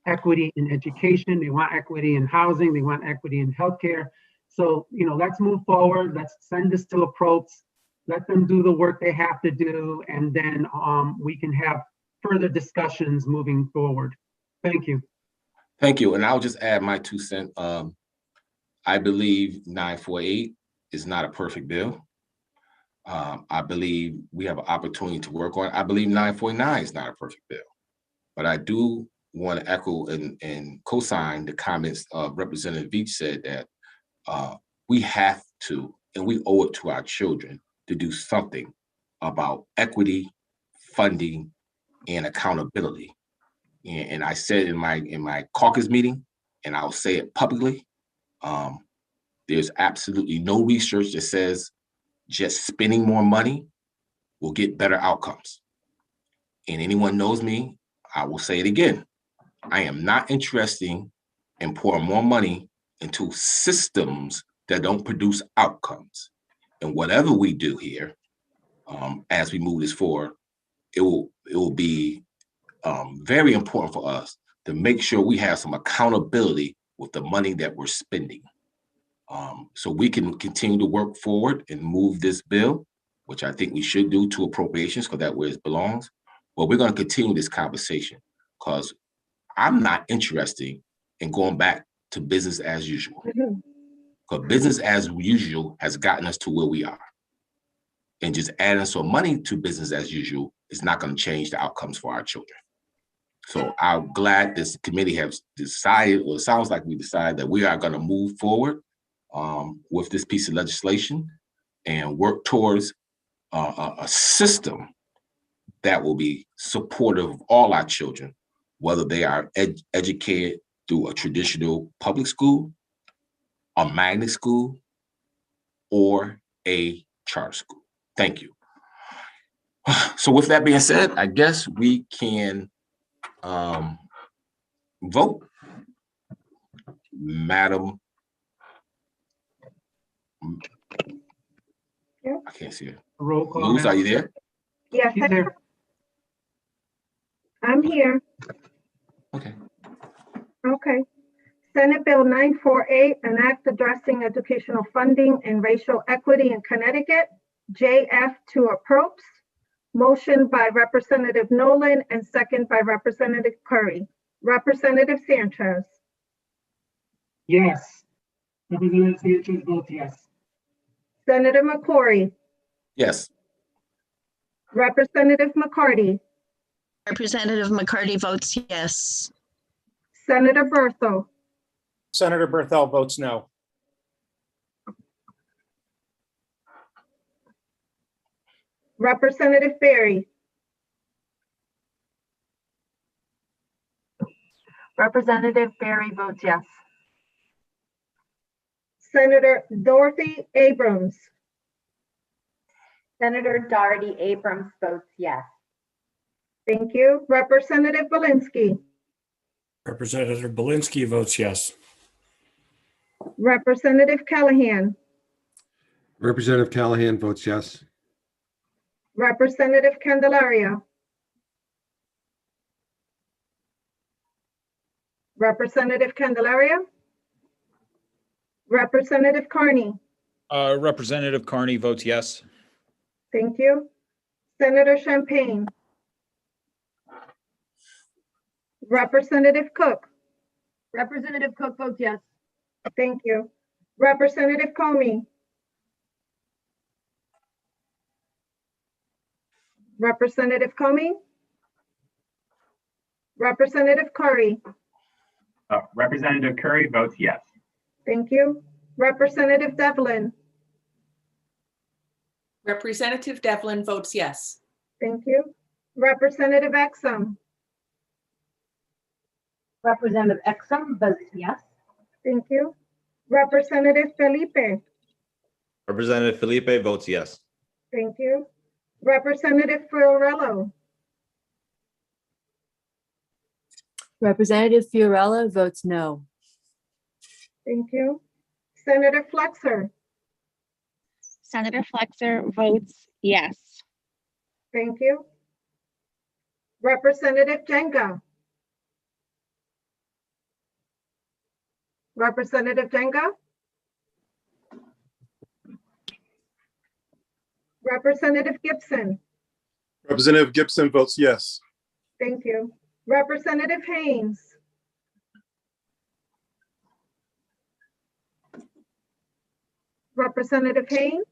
equity in education. They want equity in housing. They want equity in healthcare. So, let's move forward. Let's send this to approach. Let them do the work they have to do. And then we can have further discussions moving forward. Thank you. Thank you. And I'll just add my 2 cents. I believe 948 is not a perfect bill. I believe we have an opportunity to work on it. I believe 949 is not a perfect bill. But I do want to echo and co-sign the comments of Representative Veach said that we have to, and we owe it to our children to do something about equity, funding, and accountability. And I said in my caucus meeting, and I'll say it publicly, there's absolutely no research that says just spending more money will get better outcomes. And anyone knows me, I will say it again. I am not interested in pouring more money into systems that don't produce outcomes. And whatever we do here, as we move this forward, it will be very important for us to make sure we have some accountability with the money that we're spending. So we can continue to work forward and move this bill, which I think we should do, to appropriations, because that's where it belongs. But we're going to continue this conversation, because I'm not interested in going back to business as usual. Because business as usual has gotten us to where we are. And just adding some money to business as usual is not going to change the outcomes for our children. So I'm glad this committee has decided, or it sounds like we decided, that we are going to move forward with this piece of legislation and work towards a system that will be supportive of all our children, whether they are educated through a traditional public school, a magnet school, or a charter school. Thank you. So with that being said, I guess we can vote. Madam, Yeah. I can't see her. Roll call. Luz, are you there? Yes, She's there. I'm here. Okay. Okay. Senate Bill 948, an act addressing educational funding and racial equity in Connecticut, JF to approach. Motion by Representative Nolan and second by Representative Curry. Representative Sanchez. Yes. Representative Sanchez votes yes. Senator McCrory. Yes. Representative McCarty. Representative McCarty votes yes. Senator Berthel. Senator Berthel votes no. Representative Berry. Representative Berry votes yes. Senator Dorothy Abrams. Senator Doherty Abrams votes yes. Thank you. Representative Belinsky. Representative Belinsky votes yes. Representative Callahan. Representative Callahan votes yes. Representative Candelaria. Representative Candelaria. Representative Carney. Representative Carney votes yes. Thank you. Senator Champagne. Representative Cook. Representative Cook votes yes. Thank you. Representative Comey. Representative Comey. Representative Curry. Representative Curry votes yes. Thank you. Representative Devlin. Representative Devlin votes yes. Thank you. Representative Exum. Representative Exum votes yes. Thank you. Representative Felipe. Representative Felipe votes yes. Thank you. Representative Fiorello. Representative Fiorello votes no. Thank you. Senator Flexer. Senator Flexer votes yes. Thank you. Representative Jenga. Representative Jenga. Representative Gibson. Representative Gibson votes yes. Thank you. Representative Haynes. Representative Haynes.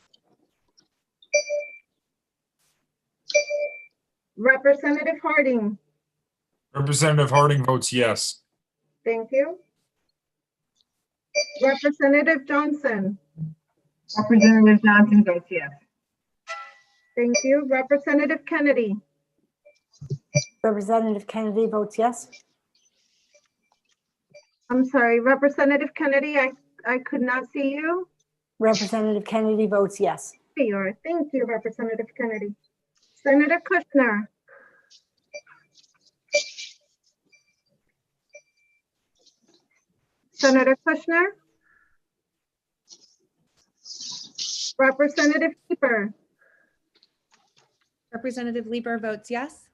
Representative Harding. Representative Harding votes yes. Thank you. Representative Johnson. Representative Johnson votes yes. Thank you. Representative Kennedy. Representative Kennedy votes yes. I'm sorry, Representative Kennedy, I could not see you. Representative Kennedy votes yes. There you are. Thank you, Representative Kennedy. Senator Kushner. Senator Kushner. Representative Keeper. Representative Lieber votes yes.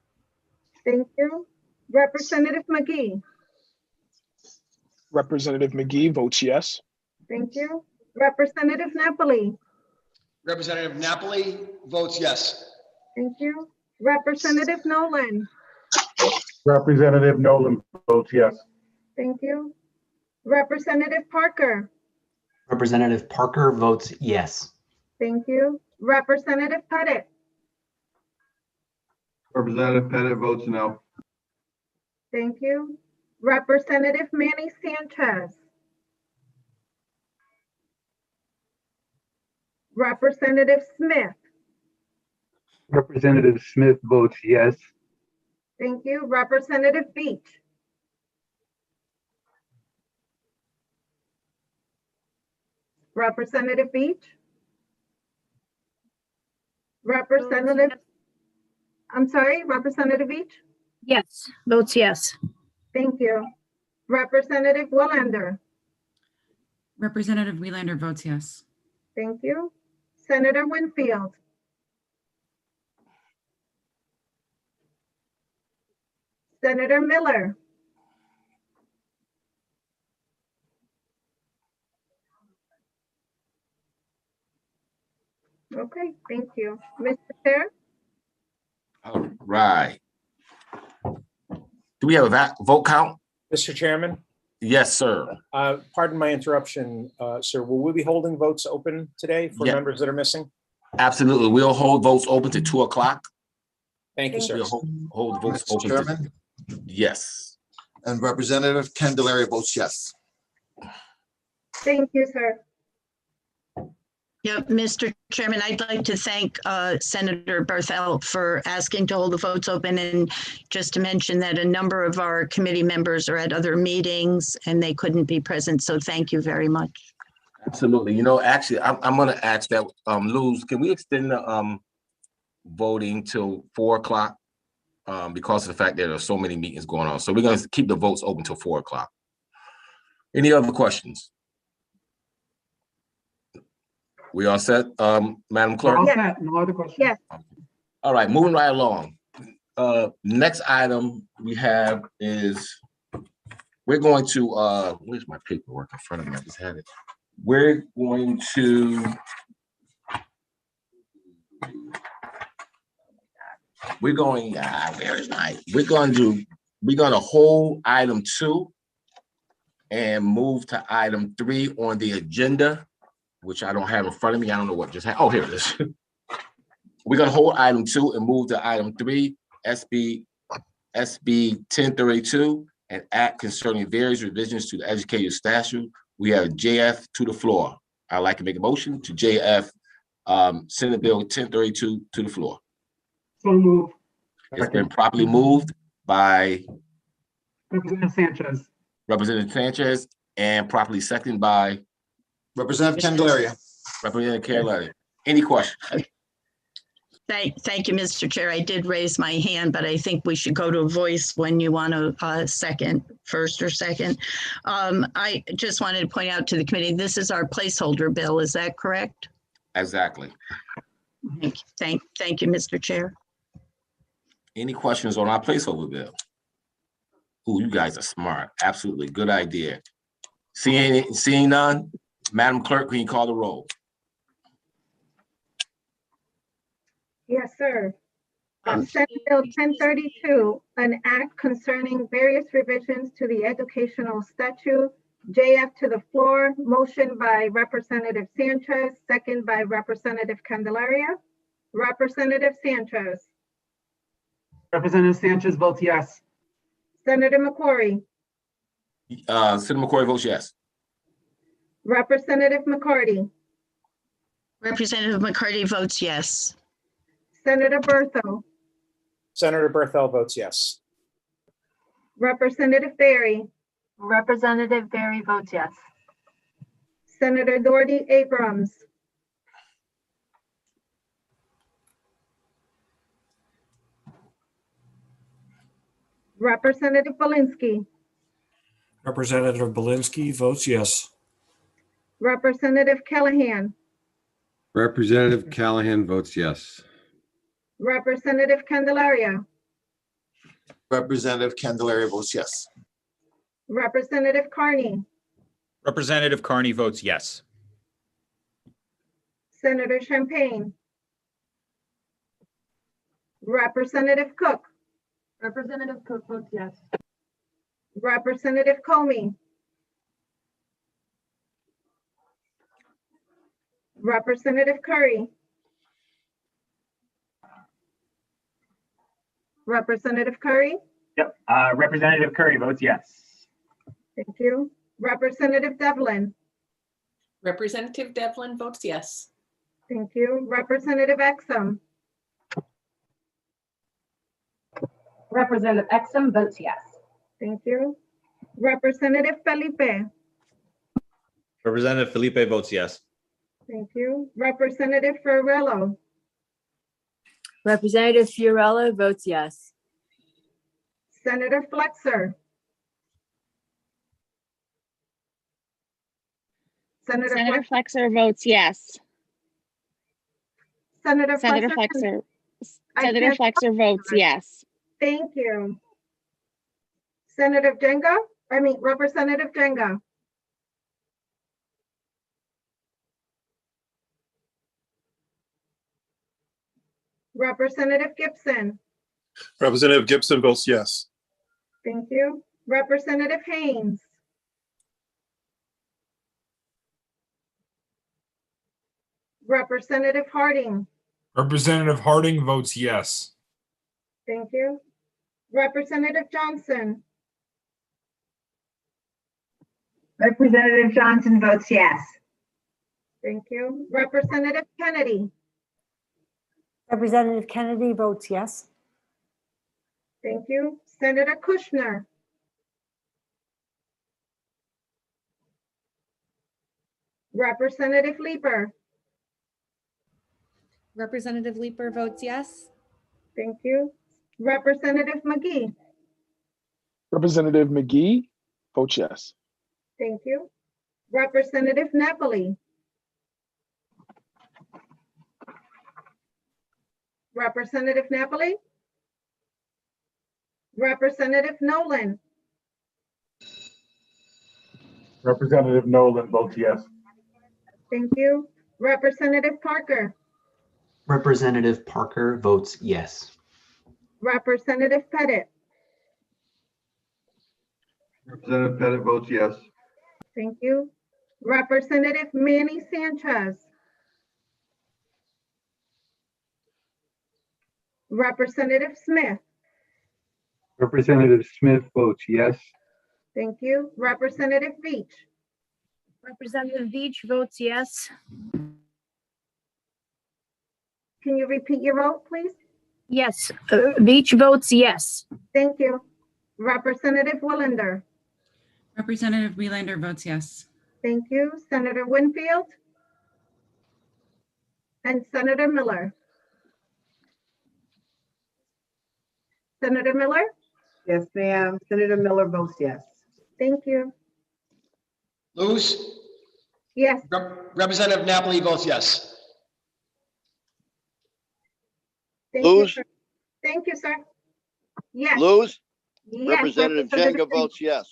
Thank you. Representative McGee. Representative McGee votes yes. Thank you. Representative Napoli. Representative Napoli votes yes. Thank you. Representative Nolan. Representative Nolan votes yes. Thank you. Representative Parker. Representative Parker votes yes. Thank you. Representative Pettit. Representative Pettit votes no. Thank you. Representative Manny Sanchez. Representative Smith. Representative Smith votes yes. Thank you. Representative Beach. Representative Beach. Representative, I'm sorry, Representative Beach? Yes, votes yes. Thank you. Representative Willander. Representative Wielander votes yes. Thank you. Senator Winfield. Senator Miller. Okay, thank you. Mr. Chair? All right. Do we have a vote count? Mr. Chairman, Yes, sir. pardon my interruption, sir. Will we be holding votes open today for Yeah. members that are missing? Absolutely. We'll hold votes open to 2 o'clock. Thank you, sir. We'll hold the votes Mr. open. Chairman? Yes. And Representative Candelaria votes yes. Thank you, sir. Yeah, Mr. Chairman, I'd like to thank Senator Barthel for asking to hold the votes open, and just to mention that a number of our committee members are at other meetings and they couldn't be present. So thank you very much. Absolutely. You know, actually, I'm going to ask that, Luz, can we extend the voting till 4 o'clock? Because of the fact that there are so many meetings going on. So we're going to keep the votes open till 4 o'clock. Any other questions? We all set, Madam Clerk? All set, no other questions. Yes. All right, moving right along. Next item we have is, we're going to, where's my paperwork in front of me? I just had it. We're going to, we're going to hold item 2 and move to item 3 on the agenda, which I don't have in front of me. I don't know what just happened. Oh, here it is. We're gonna hold item 2 and move to item 3, SB 1032, an act concerning various revisions to the educator statute. We have JF to the floor. I'd like to make a motion to JF Senate Bill 1032 to the floor. So move. It's been properly moved by Representative Sanchez. Representative Sanchez and properly seconded by Representative Candelaria. Representative Candelaria. Any questions? Thank you, Mr. Chair. I did raise my hand, but I think we should go to a voice when you want to second, first or second. I just wanted to point out to the committee, this is our placeholder bill. Is that correct? Exactly. Thank you, Mr. Chair. Any questions on our placeholder bill? Ooh, you guys are smart. Absolutely. Good idea. Seeing none, Madam Clerk, can you call the roll? Yes, sir. Senate Bill 1032, an act concerning various revisions to the educational statute JF to the floor, motion by Representative Sanchez, second by Representative Candelaria. Representative Sanchez, Representative Sanchez votes yes. Senator McCrory, Senator McCoy votes yes. Representative McCarty, Representative McCarty votes yes. Senator Bertho, Senator Berthel votes yes. Representative Barry, Representative Barry votes yes. Senator Dorothy Abrams, Representative Belinsky, Representative Belinsky votes yes. Representative Callahan, Representative Callahan votes yes. Representative Candelaria, Representative Candelaria votes yes. Representative Carney, Representative Carney votes yes. Senator Champagne, Representative Cook, Representative Cook votes yes. Representative Comey, Representative Curry, Representative Curry, Yep. Representative Curry votes yes. thank you. Representative Devlin, Representative Devlin votes yes. thank you. Representative Exum, Representative Exum votes yes. thank you. Representative Felipe, Representative Felipe votes yes. thank you. Representative Ferrello, Representative Fiorello votes yes. Senator Flexer, Senator Flexer votes yes. Senator Senator Flexer, Senator Flexer votes yes. thank you. Representative Jenga, Representative Gibson, Representative Gibson votes yes. thank you. Representative Haynes, Representative Harding, Representative Harding votes yes. thank you. Representative Johnson, Representative Johnson votes yes. thank you. Representative Kennedy, Representative Kennedy votes yes. thank you. Senator Kushner, Representative Leeper, Representative Leeper votes yes. thank you. Representative McGee, Representative McGee votes yes. thank you. Representative Napoli, Representative Napoli, Representative Nolan, Representative Nolan votes yes. thank you. Representative Parker, Representative Parker votes yes. Representative Pettit, Representative Pettit votes yes. thank you. Representative Manny Sanchez, Representative Smith, Representative Smith votes yes. thank you. Representative Veach, Representative Veach votes yes. can you repeat your vote, please? Yes, Veach votes yes. Thank you. Representative Willender, Representative Welander votes yes. thank you. Senator Winfield, and Senator Miller. Senator Miller, Yes, ma'am. Senator Miller votes yes. thank you. Luz? Yes, Representative Napoli votes yes. thank you, Luz? sir. Thank you, sir. Yes. Luz? Yes, Representative Jenga votes yes.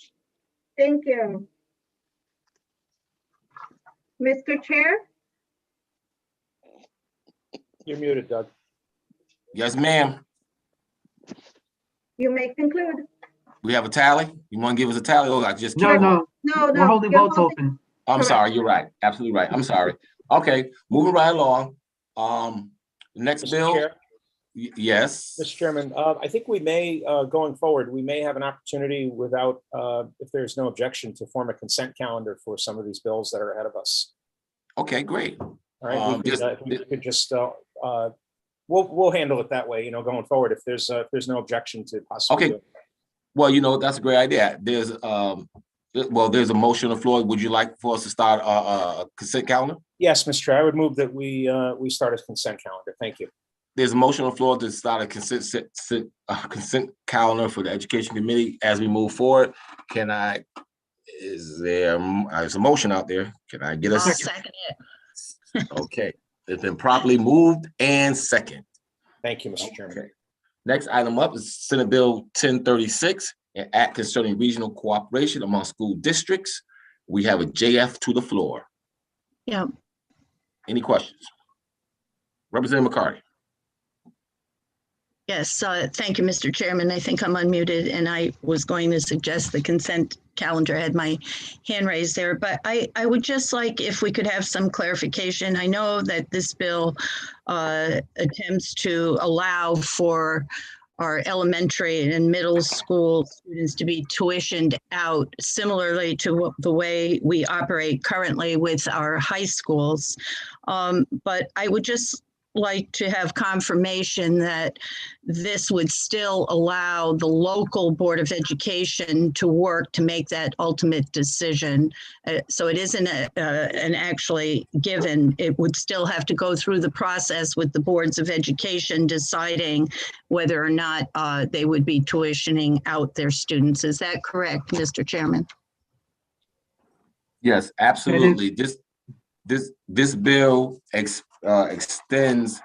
Thank you. Mr. Chair, You're muted, Doug. Yes, ma'am. you may conclude. We have a tally? You want to give us a tally? Oh, I just keep No, going? no, No, we're holding you're votes open. I'm correct. sorry, you're right. Absolutely right. I'm sorry. Okay, moving right along. Next Mr. bill. Chair? Yes. Mr. Chairman, I think we may, going forward, we may have an opportunity without, if there's no objection, to form a consent calendar for some of these bills that are ahead of us. Okay, great. All right, we could just, we'll handle it that way, you know, going forward, if there's no objection to possibly. Okay. Well, you know, that's a great idea. There's a motion on the floor. Would you like for us to start a consent calendar? Yes, Mr. Chair, I would move that we start a consent calendar. Thank you. There's a motion on the floor to start a consent calendar for the Education Committee as we move forward. There's a motion out there. Can I get a second? Second it. Okay, it's been properly moved and second. Thank you, Mr. Chairman. Okay. Next item up is Senate Bill 1036, an act concerning regional cooperation among school districts. We have a JF to the floor. Yeah. Any questions? Representative McCarty. Yes, thank you, Mr. Chairman. I think I'm unmuted and I was going to suggest the consent calendar. I had my hand raised there, but I would just like if we could have some clarification. I know that this bill attempts to allow for our elementary and middle school students to be tuitioned out similarly to the way we operate currently with our high schools. But I would just like to have confirmation that this would still allow the local Board of Education to work to make that ultimate decision. So it isn't an actually given. It would still have to go through the process with the boards of education deciding whether or not they would be tuitioning out their students. Is that correct, Mr. Chairman? Yes, absolutely. This bill extends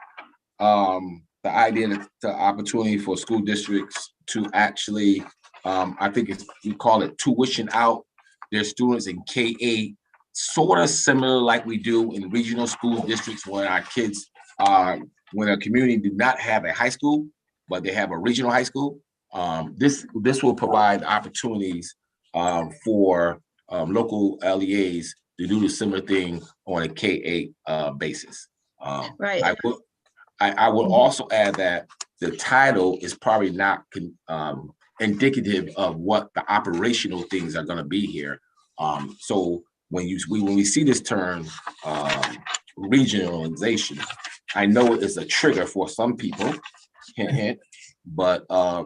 the idea that the opportunity for school districts to actually, I think we call it tuition out their students in K-8, sort of similar like we do in regional school districts when our kids when a community do not have a high school, but they have a regional high school. This will provide opportunities for local LEAs to do the similar thing on a K-8 basis. Right. I will also add that the title is probably not indicative of what the operational things are going to be here. So when we see this term regionalization, I know it's a trigger for some people, hint, hint, but I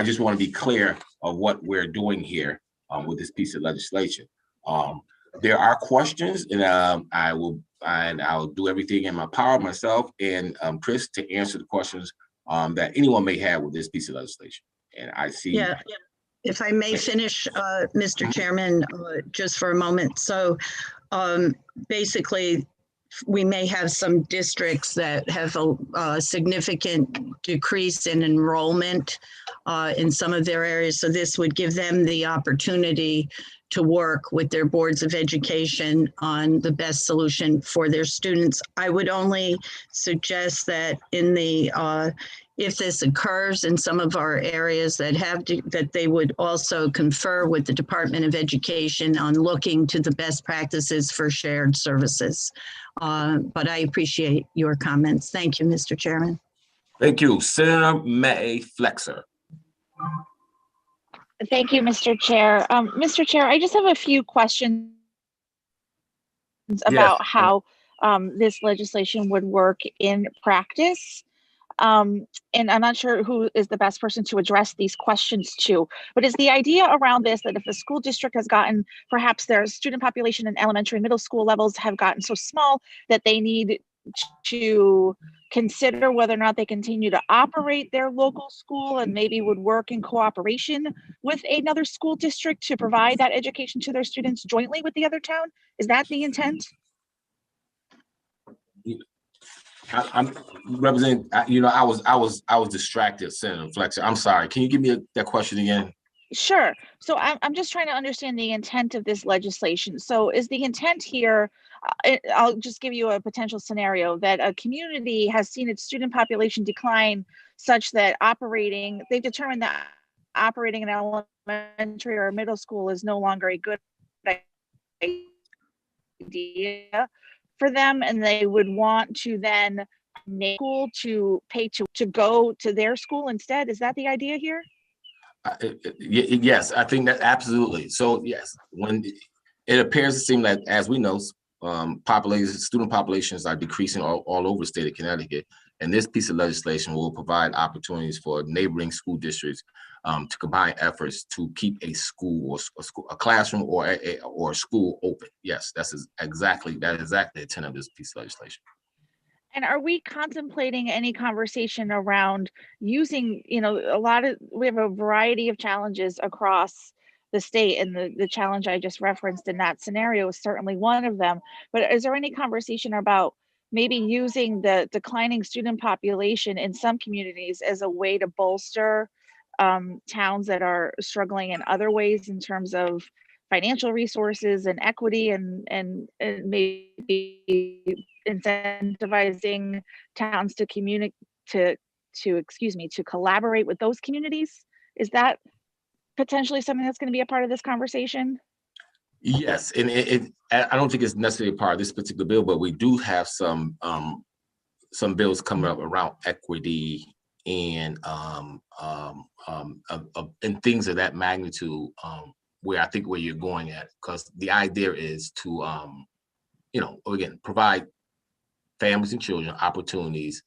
just want to be clear of what we're doing here with this piece of legislation. There are questions, and I'll do everything in my power myself and Chris to answer the questions that anyone may have with this piece of legislation. And I see. Yeah. If I may finish, Mr. Chairman, just for a moment. So basically, we may have some districts that have a significant decrease in enrollment in some of their areas. So this would give them the opportunity to work with their boards of education on the best solution for their students. I would only suggest that in the if this occurs in some of our areas that they would also confer with the Department of Education on looking to the best practices for shared services. But I appreciate your comments. Thank you, Mr. Chairman. Thank you. Senator May Flexer. Thank you, Mr. Chair. Mr. Chair, I just have a few questions about how this legislation would work in practice. And I'm not sure who is the best person to address these questions to, but is the idea around this that if a school district has gotten, perhaps their student population in elementary and middle school levels have gotten so small that they need to consider whether or not they continue to operate their local school and maybe would work in cooperation with another school district to provide that education to their students jointly with the other town? Is that the intent? I'm representing, I was distracted, Senator Flexer. I'm sorry. Can you give me that question again? Sure. So I'm just trying to understand the intent of this legislation. So is the intent here, I'll just give you a potential scenario, that a community has seen its student population decline such that they've determined that operating an elementary or a middle school is no longer a good idea for them, and they would want to then make school to pay to go to their school instead. Is that the idea here? Yes, I think that absolutely. So yes, when it appears to seem like, as we know, student populations are decreasing all over the state of Connecticut, and this piece of legislation will provide opportunities for neighboring school districts to combine efforts to keep a school or a classroom or a school open. Yes, that is exactly the intent of this piece of legislation. And are we contemplating any conversation around using, we have a variety of challenges across the state, and the challenge I just referenced in that scenario is certainly one of them. But is there any conversation about maybe using the declining student population in some communities as a way to bolster towns that are struggling in other ways in terms of financial resources and equity, and maybe incentivizing towns to to collaborate with those communities? Is that potentially something that's going to be a part of this conversation? Yes, and I don't think it's necessarily part of this particular bill, but we do have some bills coming up around equity and things of that magnitude, where I think where you're going at, because the idea is to again, provide families and children opportunities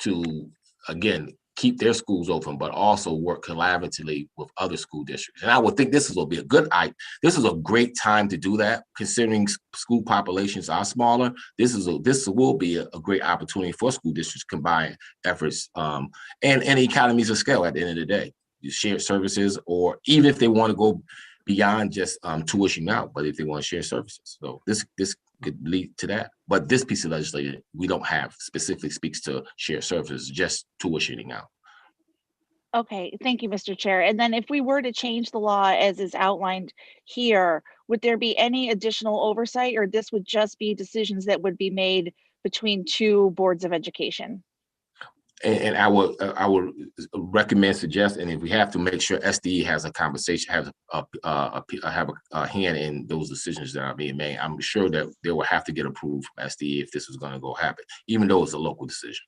to, again, keep their schools open, but also work collaboratively with other school districts. And I would think this will be this is a great time to do that, considering school populations are smaller. This will be a great opportunity for school districts to combine efforts and economies of scale at the end of the day. Shared services, or even if they want to go beyond just tuition out, but if they want to share services. So this could lead to that. But this piece of legislation we don't have specifically speaks to shared services, just tuitioning out. Okay, thank you, Mr. Chair. And then if we were to change the law as is outlined here, would there be any additional oversight, or this would just be decisions that would be made between two boards of education? And I would suggest, and if we have to, make sure SDE has a conversation, have a hand in those decisions that are being made. I'm sure that they will have to get approved from SDE if this is going to go happen, even though it's a local decision.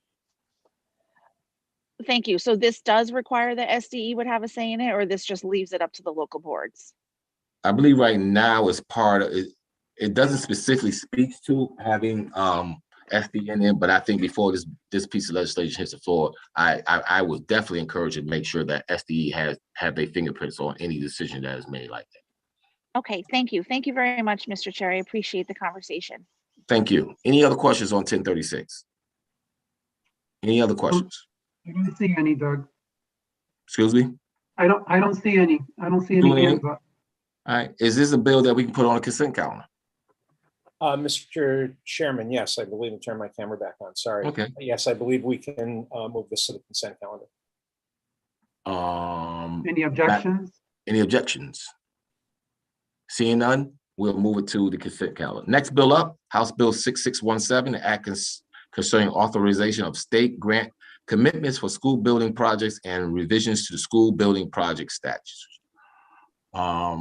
Thank you. So this does require that SDE would have a say in it, or this just leaves it up to the local boards? I believe right now it's part of it. It doesn't specifically speak to having SDE in there, but I think before this piece of legislation hits the floor, I would definitely encourage and make sure that SDE have their fingerprints on any decision that is made like that. Okay, thank you. Thank you very much, Mr. Chair. I appreciate the conversation. Thank you. Any other questions on 1036? Any other questions? I don't see any, Doug. Excuse me? I don't see any. I don't see any hands up. All right. Is this a bill that we can put on a consent calendar? Mr. Chairman, yes, I believe, and turn my camera back on, sorry. Okay. Yes, I believe we can move this to the consent calendar. Any objections? Any objections? Seeing none, we'll move it to the consent calendar. Next bill up, House Bill 6617, the act concerning authorization of state grant commitments for school building projects and revisions to the school building project statutes. I'd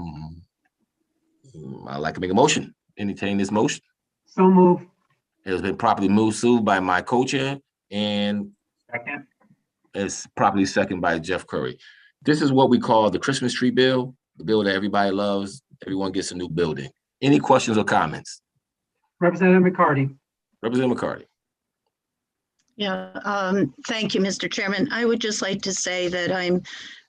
like to make a motion. Entertain this motion. So move. It has been properly moved by my co-chair, and second. It's properly seconded by Jeff Curry. This is what we call the Christmas tree bill, the bill that everybody loves. Everyone gets a new building. Any questions or comments? Representative McCarty. Representative McCarty. Yeah, thank you, Mr. Chairman. I would just like to say that I'm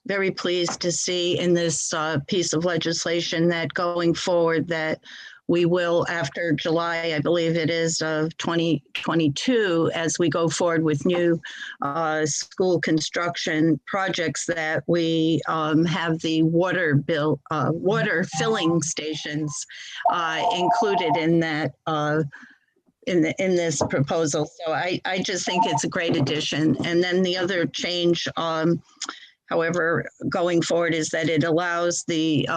very pleased to see in this piece of legislation that going forward that we will, after July, I believe it is, of 2022, as we go forward with new school construction projects, that we have the water filling stations included in that in this proposal. So I just think it's a great addition. And then the other change, however, going forward, is that it allows the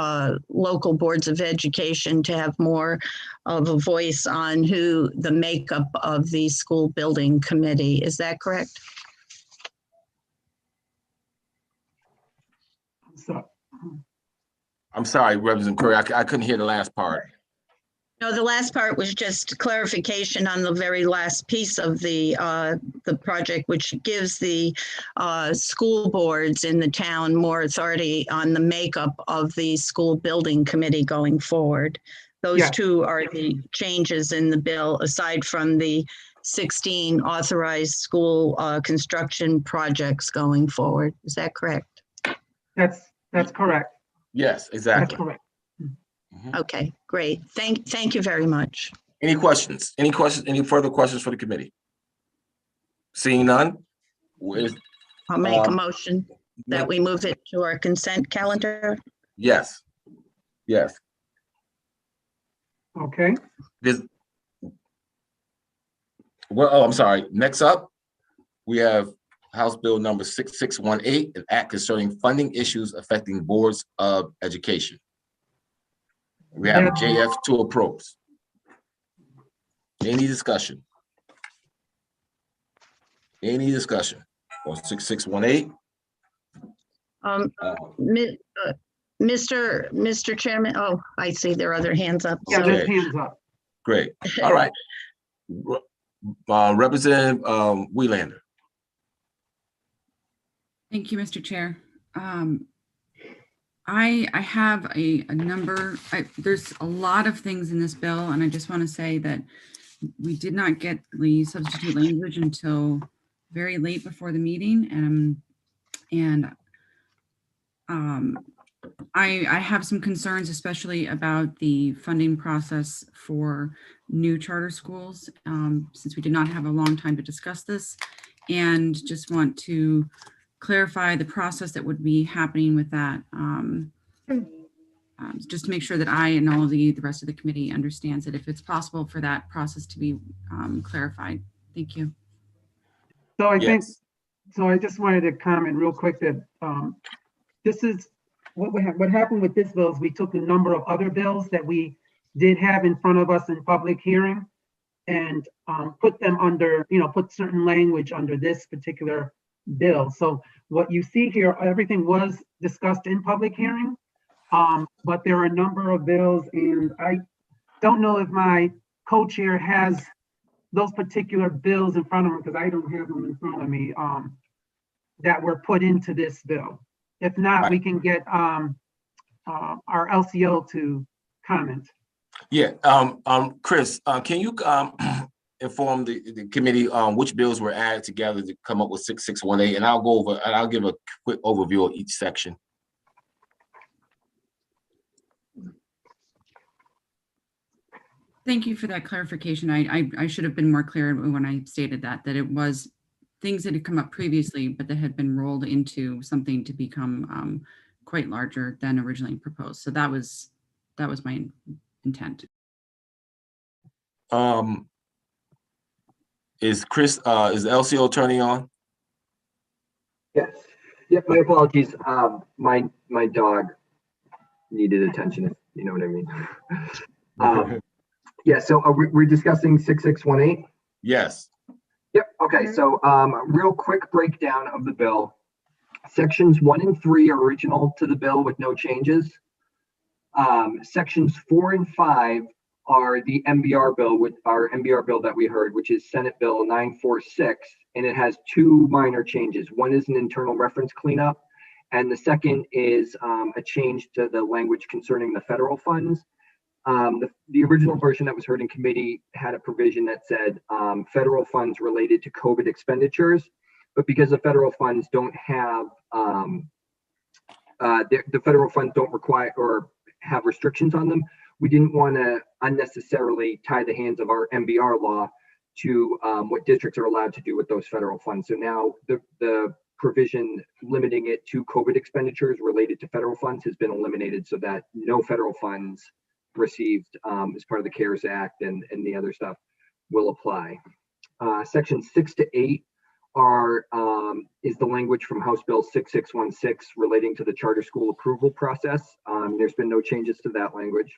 local boards of education to have more of a voice on who the makeup of the school building committee. Is that correct? I'm sorry, Representative Curry, I couldn't hear the last part. No, the last part was just clarification on the very last piece of the project, which gives the school boards in the town more authority on the makeup of the school building committee going forward. Those Yeah. two are the changes in the bill, aside from the 16 authorized school construction projects going forward. Is that correct? That's correct. Yes, That's exactly. correct. Okay, great. Thank you very much. Any questions? Any questions? Any further questions for the committee? Seeing none? I'll make a motion that we move it to our consent calendar. Yes. Yes. Okay. Well, oh, I'm sorry. Next up, we have House Bill number 6618, an act concerning funding issues affecting boards of education. We have a JF to approach. Any discussion? Any discussion on 6618? Mr. Chairman, oh, I see there are other hands up. Yeah, So- there's hands up. Great. All right. Representative Welander. Thank you, Mr. Chair. I have a number, there's a lot of things in this bill, and I just want to say that we did not get the substitute language until very late before the meeting. I have some concerns, especially about the funding process for new charter schools, since we did not have a long time to discuss this, and just want to clarify the process that would be happening with that, just to make sure that I and all of the rest of the committee understands it, if it's possible for that process to be clarified. Thank you. So I think, so I just wanted to comment real quick that this is what happened with this bill is we took a number of other bills that we did have in front of us in public hearing and put them under, put certain language under this particular bill. So what you see here, everything was discussed in public hearing, but there are a number of bills, and I don't know if my co-chair has those particular bills in front of him, because I don't have them in front of me, that were put into this bill. If not, we can get our LCO to comment. Yeah, Chris, can you inform the committee which bills were added together to come up with 6618, and I'll go over and I'll give a quick overview of each section. Thank you for that clarification. I should have been more clear when I stated that it was things that had come up previously, but that had been rolled into something to become quite larger than originally proposed. So that was my intent. Is Chris, is the LCO turning on? Yes. Yep, my apologies. My dog needed attention, if you know what I mean. Yeah, so we're discussing 6618? Yes. Yep, okay, so real quick breakdown of the bill. Sections 1 and 3 are original to the bill with no changes. Sections 4 and 5 are the MBR bill, with our MBR bill that we heard, which is Senate Bill 946, and it has two minor changes. One is an internal reference cleanup, and the second is a change to the language concerning the federal funds. The original version that was heard in committee had a provision that said federal funds related to COVID expenditures, but because the federal funds don't have, the federal funds don't require or have restrictions on them, we didn't want to unnecessarily tie the hands of our MBR law to what districts are allowed to do with those federal funds. So now the provision limiting it to COVID expenditures related to federal funds has been eliminated, so that no federal funds received as part of the CARES Act and the other stuff will apply. Sections 6 to 8 is the language from House Bill 6616 relating to the charter school approval process. There's been no changes to that language.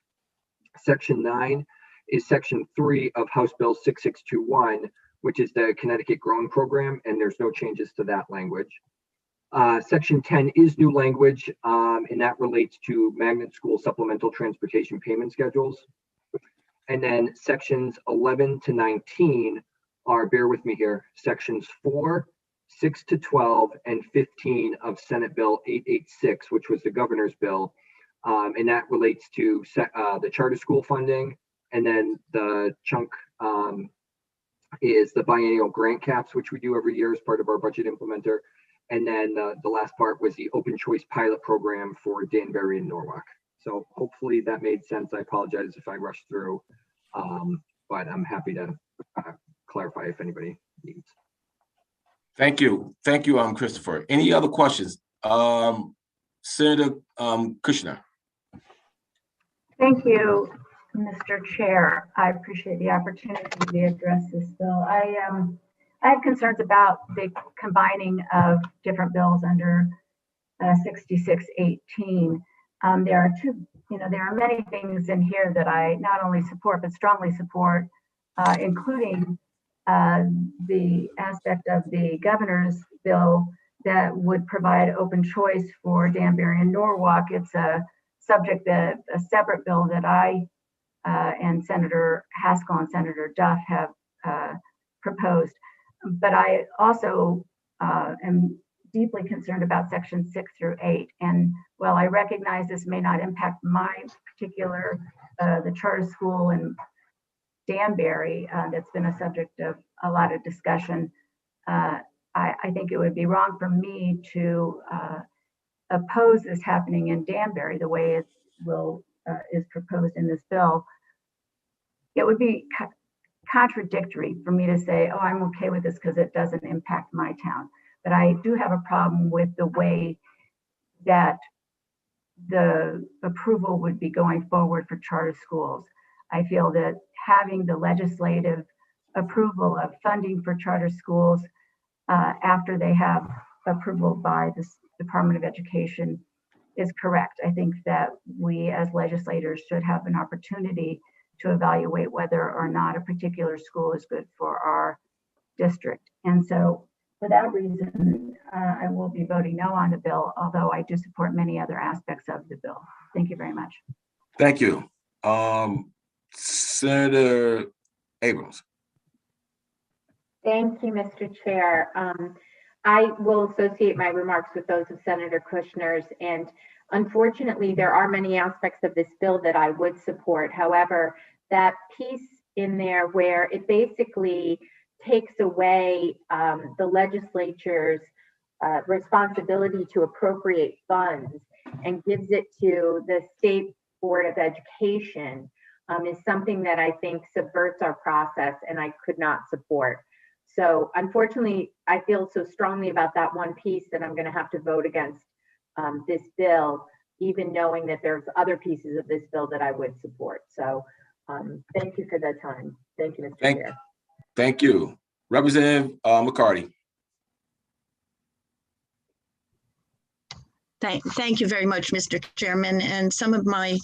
Section 9 is Section 3 of House Bill 6621, which is the Connecticut Growing Program, and there's no changes to that language. Section 10 is new language, and that relates to magnet school supplemental transportation payment schedules. And then sections 11 to 19 are, bear with me here, sections 4, 6 to 12, and 15 of Senate Bill 886, which was the governor's bill. And that relates to the charter school funding. And then the chunk is the biennial grant caps, which we do every year as part of our budget implementer. And then the last part was the open choice pilot program for Danbury and Norwalk. So hopefully that made sense. I apologize if I rushed through, but I'm happy to clarify if anybody needs. Thank you. Thank you, Christopher. Any other questions? Senator Kushner. Thank you, Mr. Chair. I appreciate the opportunity to address this bill. I have concerns about the combining of different bills under 6618. There are there are many things in here that I not only support, but strongly support, including the aspect of the governor's bill that would provide open choice for Danbury and Norwalk. It's a subject that a separate bill that I and Senator Haskell and Senator Duff have proposed. But I also am deeply concerned about sections 6 through 8. And while I recognize this may not impact my particular, the charter school in Danbury, that's been a subject of a lot of discussion, I think it would be wrong for me to oppose this happening in Danbury the way it is proposed in this bill. It would be contradictory for me to say, oh, I'm okay with this because it doesn't impact my town. But I do have a problem with the way that the approval would be going forward for charter schools. I feel that having the legislative approval of funding for charter schools after they have approval by the Department of Education is correct. I think that we as legislators should have an opportunity to evaluate whether or not a particular school is good for our district. And so for that reason, I will be voting no on the bill, although I do support many other aspects of the bill. Thank you very much. Thank you. Senator Abrams. Thank you, Mr. Chair. I will associate my remarks with those of Senator Kushner's, and unfortunately, there are many aspects of this bill that I would support. However, that piece in there where it basically takes away the legislature's responsibility to appropriate funds and gives it to the State Board of Education is something that I think subverts our process and I could not support. So unfortunately, I feel so strongly about that one piece that I'm going to have to vote against this bill, even knowing that there's other pieces of this bill that I would support. So thank you for the time. Thank you, Mr. Chair. Thank you. Representative McCarty. Thank you very much, Mr. Chairman. And some of my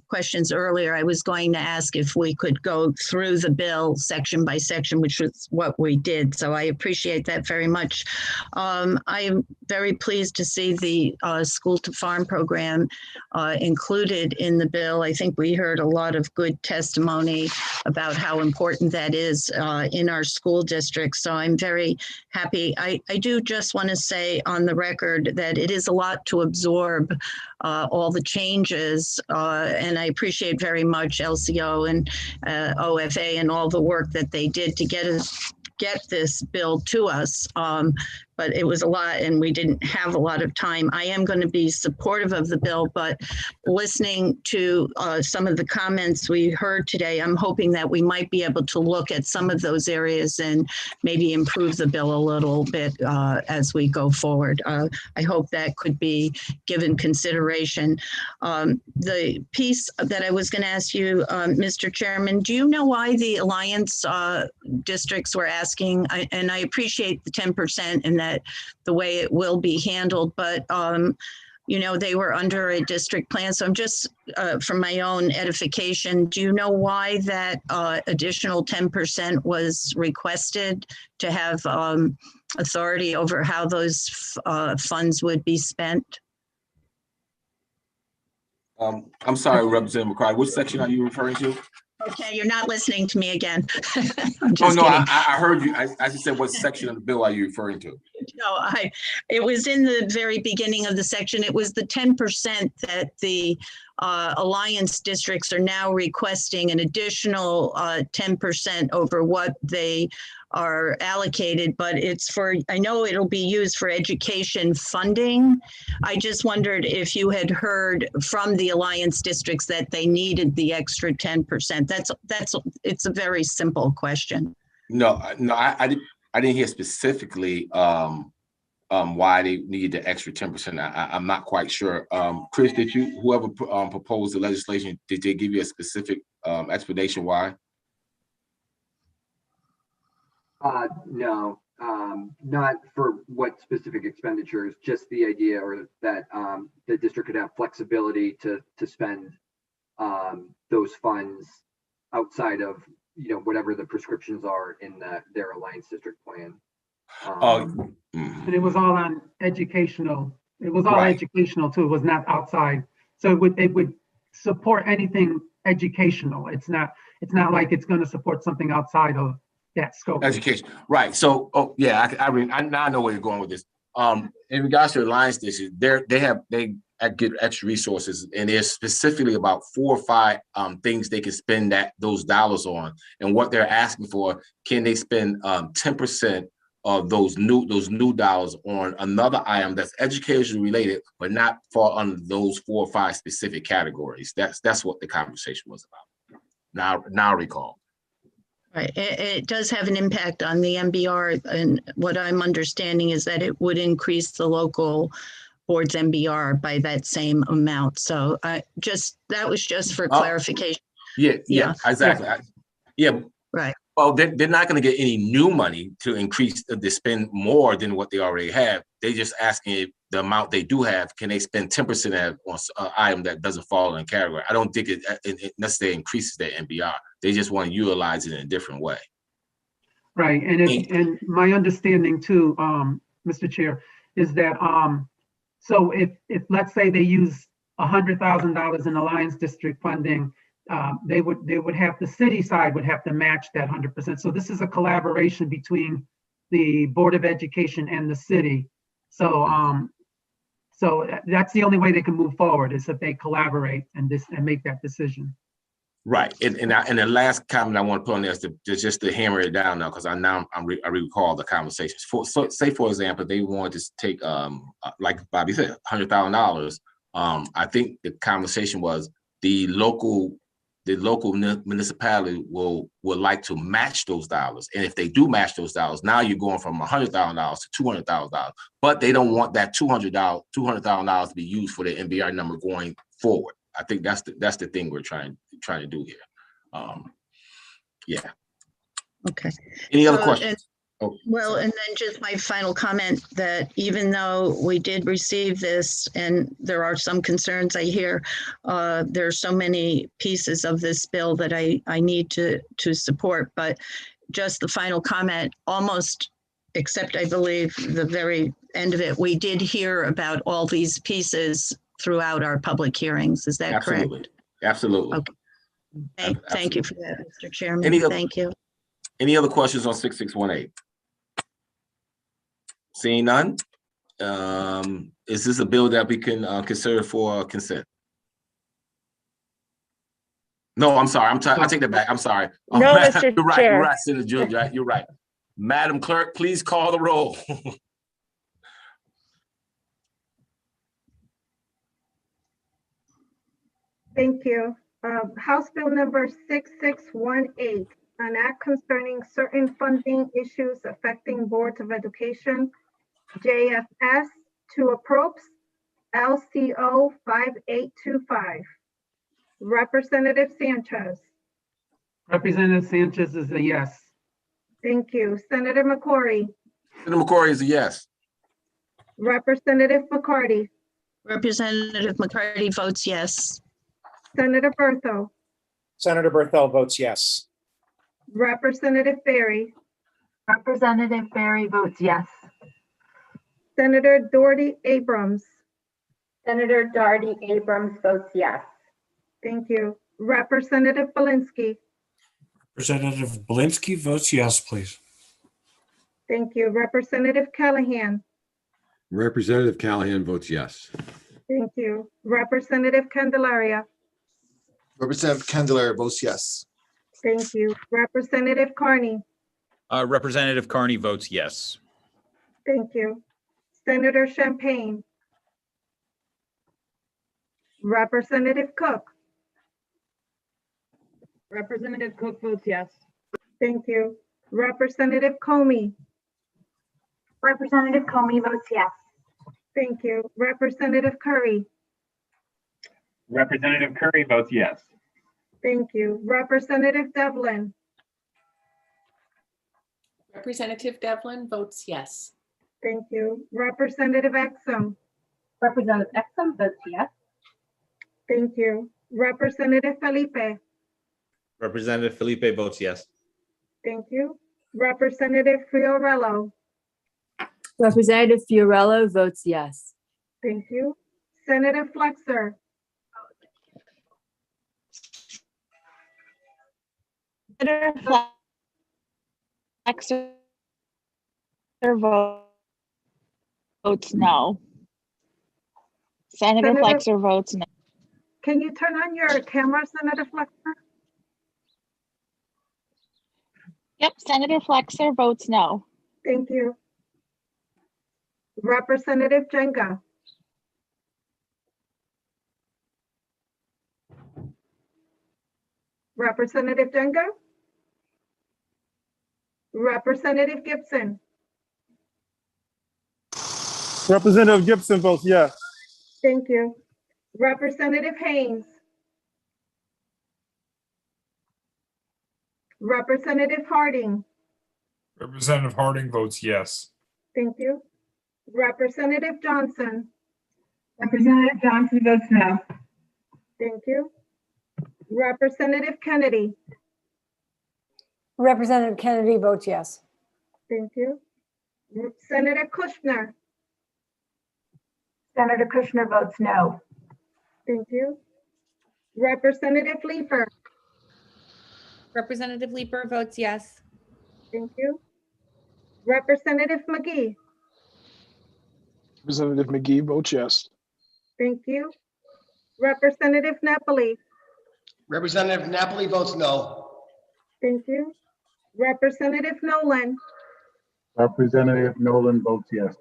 questions earlier, I was going to ask if we could go through the bill section by section, which was what we did. So I appreciate that very much. I am very pleased to see the School to Farm program included in the bill. I think we heard a lot of good testimony about how important that is in our school districts. So I'm very happy. I do just want to say on the record that it is a lot to absorb all the changes, and I appreciate very much LCO and OFA and all the work that they did to get this bill to us. But it was a lot and we didn't have a lot of time. I am going to be supportive of the bill, but listening to some of the comments we heard today, I'm hoping that we might be able to look at some of those areas and maybe improve the bill a little bit as we go forward. I hope that could be given consideration. The piece that I was going to ask you, Mr. Chairman, do you know why the Alliance districts were asking, and I appreciate the 10% and that the way it will be handled, but you know, they were under a district plan. So I'm just, for my own edification, do you know why that additional 10% was requested to have authority over how those funds would be spent? I'm sorry, Representative McCarty, which section are you referring to? Okay, you're not listening to me again. I'm Oh, just no, kidding. I heard you. I just said, what section of the bill are you referring to? No, it was in the very beginning of the section. It was the 10% that the alliance districts are now requesting an additional 10% over what they are allocated, but it's for, I know it'll be used for education funding. I just wondered if you had heard from the alliance districts that they needed the extra 10%. It's a very simple question. No, I didn't hear specifically why they need the extra 10%. I'm not quite sure. Chris, did you, whoever proposed the legislation, did they give you a specific explanation why? No, not for what specific expenditures, just the idea or that the district could have flexibility to spend those funds outside of, whatever the prescriptions are in their alliance district plan. And it was all on educational. It was all Right. educational too. It was not outside. So it would support anything educational. It's not like it's going to support something outside of that scope. Education, right? So, I now know where you're going with this. In regards to the alliance district, they get extra resources, and there's specifically about 4 or 5 things they can spend those dollars on. And what they're asking for, can they spend 10% of those new dollars on another item that's education related, but not fall under those 4 or 5 specific categories? That's what the conversation was about. Now I recall. Right, it does have an impact on the MBR, and what I'm understanding is that it would increase the local board's MBR by that same amount. So that was just for clarification. Yeah, exactly. Right. Well, they're not going to get any new money to increase, to spend more than what they already have. They just asking if the amount they do have, can they spend 10% on an item that doesn't fall in category? I don't think it necessarily increases their MBR. They just want to utilize it in a different way. Right, and my understanding too, Mr. Chair, is that so if let's say they use $100,000 in alliance district funding, they would have, the city side would have to match that 100%. So this is a collaboration between the Board of Education and the city. So so that's the only way they can move forward, is if they collaborate and make that decision. Right, and the last comment I want to put on there is just to hammer it down now, because I recall the conversations. Say for example, they wanted to take like Bobby said, $100,000. I think the conversation was the local municipality would like to match those dollars, and if they do match those dollars, now you're going from $100,000 to $200,000. But they don't want that $200,000 to be used for the MBR number going forward. I think that's the thing we're trying to do here. Yeah. Okay. Any other questions? Well, and then just my final comment that even though we did receive this, and there are some concerns I hear, there are so many pieces of this bill that I need to support, but just the final comment, almost, except I believe the very end of it, we did hear about all these pieces throughout our public hearings. Is that correct? Absolutely. Okay. Thank you for that, Mr. Chairman. Thank you. Any other questions on 6618? Seeing none, is this a bill that we can consider for consent? No, I'm sorry. I take that back. I'm sorry. No, Mr. You're right. Chair. You're right, Senator Judge. You're right. Madam Clerk, please call the roll. Thank you. House Bill number 6618, an act concerning certain funding issues affecting boards of education, JFS to approps, LCO 5825. Representative Sanchez. Representative Sanchez is a yes. Thank you. Senator McCory. Senator McCory is a yes. Representative McCarty. Representative McCarty votes yes. Senator Bertho. Senator Berthel votes yes. Representative Ferry. Representative Barry votes yes. Senator Doherty Abrams. Senator Darty Abrams votes yes. Thank you. Representative Belinsky. Representative Belinsky votes yes, please. Thank you. Representative Callahan. Representative Callahan votes yes. Thank you. Representative Candelaria. Representative Candelaria votes yes. Thank you. Representative Carney. Representative Carney votes yes. Thank you. Senator Champagne. Representative Cook. Representative Cook votes yes. Thank you. Representative Comey. Representative Comey votes yes. Thank you. Representative Curry. Representative Curry votes yes. Thank you. Representative Devlin. Representative Devlin votes yes. Thank you. Representative Exum. Representative Exum votes yes. Thank you. Representative Felipe. Representative Felipe votes yes. Thank you. Representative Fiorello. Representative Fiorello votes yes. Thank you. Senator Flexer. Senator Flexer votes no. Senator Flexer votes no. Can you turn on your camera, Senator Flexer? Yep, Senator Flexer votes no. Thank you. Representative Jenga. Representative Jenga. Representative Gibson. Representative Gibson votes yes. Thank you. Representative Haynes. Representative Harding. Representative Harding votes yes. Thank you. Representative Johnson. Representative Johnson votes no. Thank you. Representative Kennedy. Representative Kennedy votes yes. Thank you. Senator Kushner. Senator Kushner votes no. Thank you. Representative Leeper. Representative Leeper votes yes. Thank you. Representative McGee. Representative McGee votes yes. Thank you. Representative Napoli. Representative Napoli votes no. Thank you. Representative Nolan. Representative Nolan votes yes.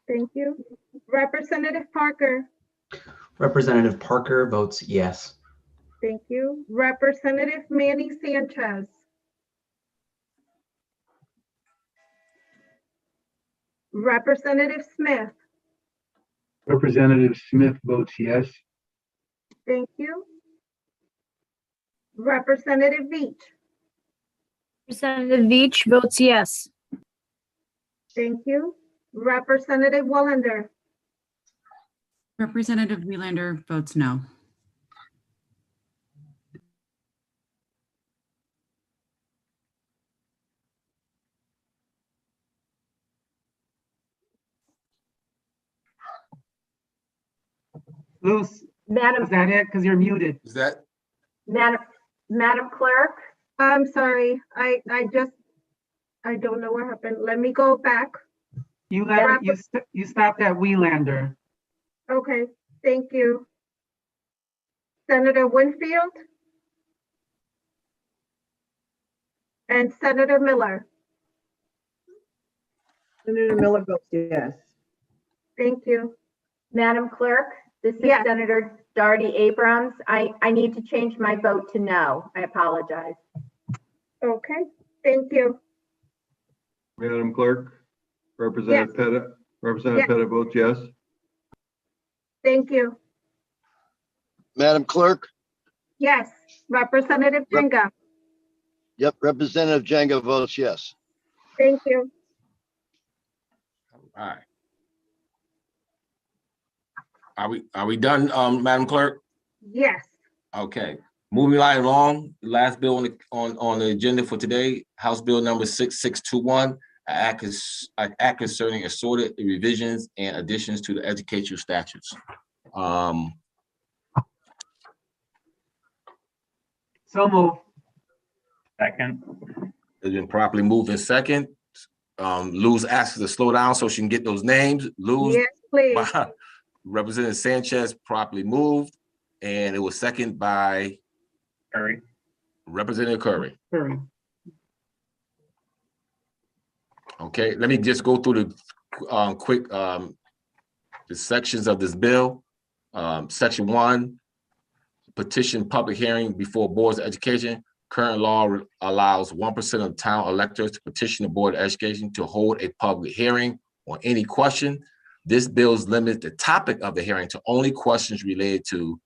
Thank you. Representative Parker. Representative Parker votes yes. Thank you. Representative Manny Sanchez. Representative Smith. Representative Smith votes yes. Thank you. Representative Veach. Representative Veach votes yes. Thank you. Representative Wallender. Representative Wheelander votes no. Luce, is that it? Because you're muted. Is that? Madam Clerk? I'm sorry. I don't know what happened. Let me go back. You stopped at Wheelander. Okay, thank you. Senator Winfield? And Senator Miller? Senator Miller votes yes. Thank you. Madam Clerk, this is Yes. Senator Darty Abrams. I need to change my vote to no. I apologize. Okay, thank you. Madam Clerk, Representative Pettit. Representative Pettit votes yes. Thank you. Madam Clerk? Yes, Representative Jenga. Yep, Representative Jenga votes yes. Thank you. All right. Are we done, Madam Clerk? Yes. Okay. Moving right along, the last bill on the agenda for today, House Bill number 6621, act concerning assorted revisions and additions to the educational statutes. So move. Second. It's been properly moved in second. Luz asked her to slow down so she can get those names. Luz, Yes, please. Representative Sanchez properly moved, and it was second by Curry. Representative Curry. Curry. Okay, let me just go through the quick the sections of this bill. Section 1, petition public hearing before boards of education. Current law allows 1% of town electors to petition the Board of Education to hold a public hearing on any question. This bill limits the topic of the hearing to only questions related to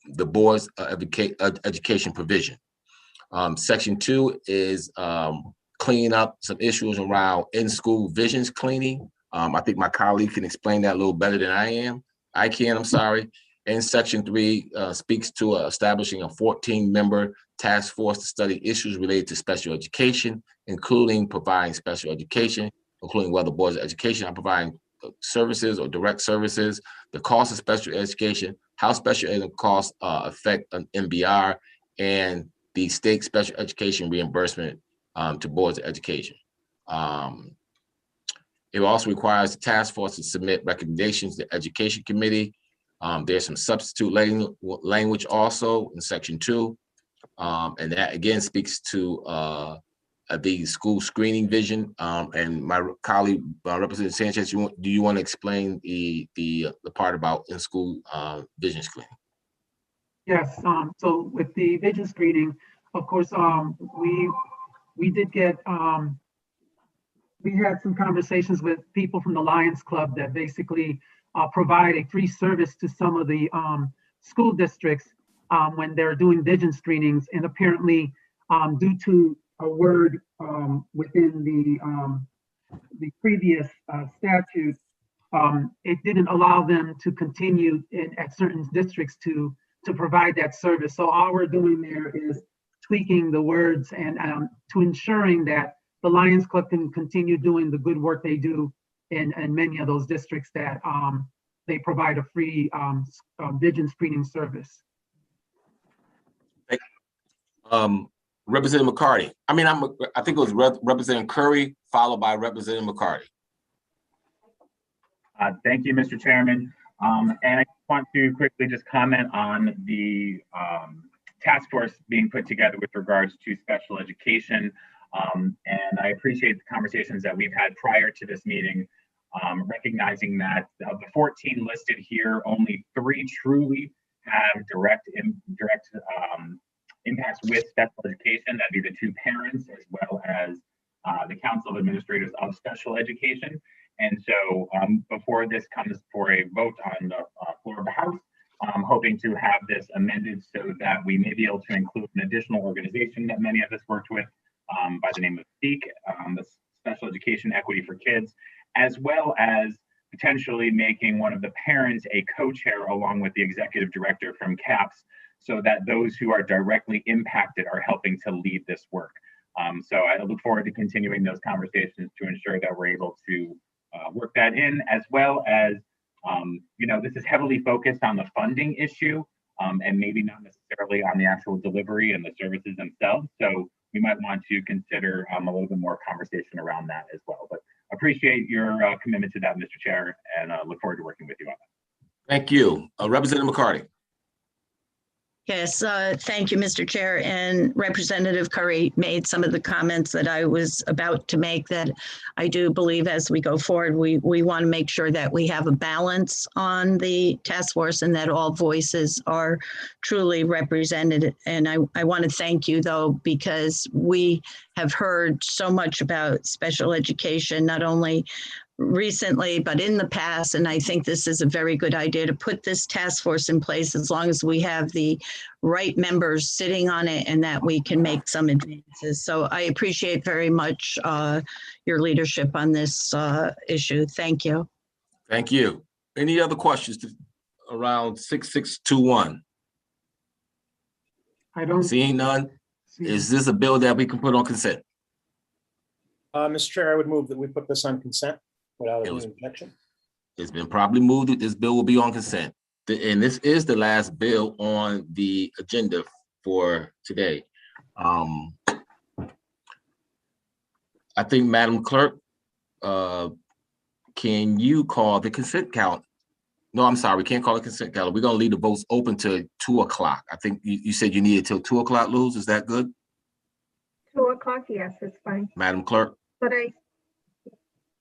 the board's education provision. Section 2 is cleaning up some issues around in-school visions cleaning. I think my colleague can explain that a little better than I can, I'm sorry. And Section 3 speaks to establishing a 14-member task force to study issues related to special education, including providing special education, including whether boards of education are providing services or direct services, the cost of special education, how special ed costs affect an MBR, and the state special education reimbursement to boards of education. It also requires the task force to submit recommendations to the Education Committee. There's some substitute language also in Section 2. And that again speaks to the school screening vision. And my colleague, Representative Sanchez, do you want to explain the part about in-school vision screening? Yes, so with the vision screening, of course, we did get, we had some conversations with people from the Lions Club that basically provide a free service to some of the school districts when they're doing vision screenings. And apparently, due to a word within the previous statute, it didn't allow them to continue at certain districts to provide that service. So all we're doing there is tweaking the words and to ensuring that the Lions Club can continue doing the good work they do in many of those districts that they provide a free vision screening service. Representative McCarty. I think it was Representative Curry followed by Representative McCarty. Thank you, Mr. Chairman. And I want to quickly just comment on the task force being put together with regards to special education. And I appreciate the conversations that we've had prior to this meeting, recognizing that of the 14 listed here, only 3 truly have direct impacts with special education. That'd be the 2 parents as well as the Council of Administrators of Special Education. And so before this comes for a vote on the floor of the House, I'm hoping to have this amended so that we may be able to include an additional organization that many of us worked with by the name of SEEK, the Special Education Equity for Kids, as well as potentially making one of the parents a co-chair along with the executive director from CAPS, so that those who are directly impacted are helping to lead this work. So I look forward to continuing those conversations to ensure that we're able to work that in, as well as, this is heavily focused on the funding issue and maybe not necessarily on the actual delivery and the services themselves. So we might want to consider a little bit more conversation around that as well. But appreciate your commitment to that, Mr. Chair, and look forward to working with you on that. Thank you. Representative McCarty. Yes, thank you, Mr. Chair. And Representative Curry made some of the comments that I was about to make, that I do believe as we go forward, we want to make sure that we have a balance on the task force and that all voices are truly represented. And I want to thank you, though, because we have heard so much about special education, not only recently, but in the past. And I think this is a very good idea to put this task force in place as long as we have the right members sitting on it and that we can make some advances. So I appreciate very much your leadership on this issue. Thank you. Thank you. Any other questions around 6621? I don't. Seeing none, is this a bill that we can put on consent? Mr. Chair, I would move that we put this on consent without It any was- objection. It's been properly moved that this bill will be on consent. And this is the last bill on the agenda for today. I think, Madam Clerk, can you call the consent count? No, I'm sorry, we can't call it consent calendar. We're gonna leave the votes open till 2 o'clock. I think you said you needed till 2 o'clock, Luz, is that good? 2 o'clock, yes, it's fine. Madam Clerk? But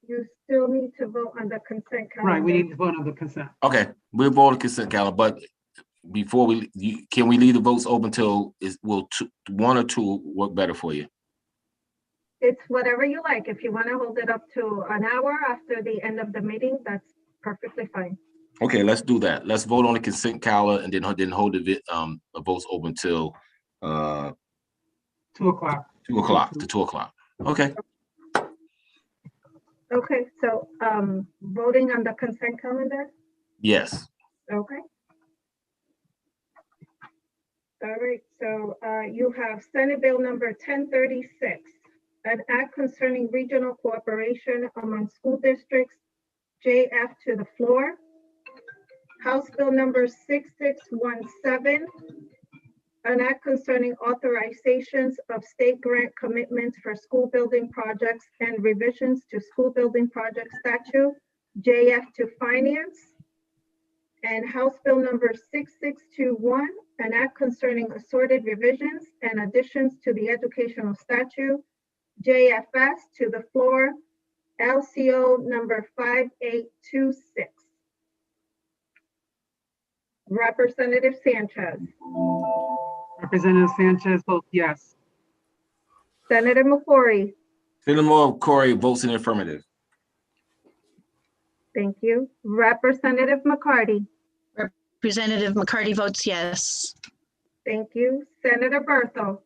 you still need to vote on the consent calendar. Right, we need to vote on the consent. Okay, we'll vote on consent calendar, but before can we leave the votes open till, will 1 or 2 work better for you? It's whatever you like. If you want to hold it up to an hour after the end of the meeting, that's perfectly fine. Okay, let's do that. Let's vote on the consent calendar and then hold the votes open till 2 o'clock. 2 o'clock to 2 o'clock. Okay. Okay, so voting on the consent calendar? Yes. Okay. All right, so you have Senate Bill number 1036, an act concerning regional cooperation among school districts, JF to the floor. House Bill number 6617, an act concerning authorizations of state grant commitments for school building projects and revisions to school building project statute, JF to finance. And House Bill number 6621, an act concerning assorted revisions and additions to the educational statute, JFS to the floor, LCO number 5826. Representative Sanchez. Representative Sanchez votes yes. Senator McCory. Senator Corey votes in the affirmative. Thank you. Representative McCarty. Representative McCarty votes yes. Thank you. Senator Berthel.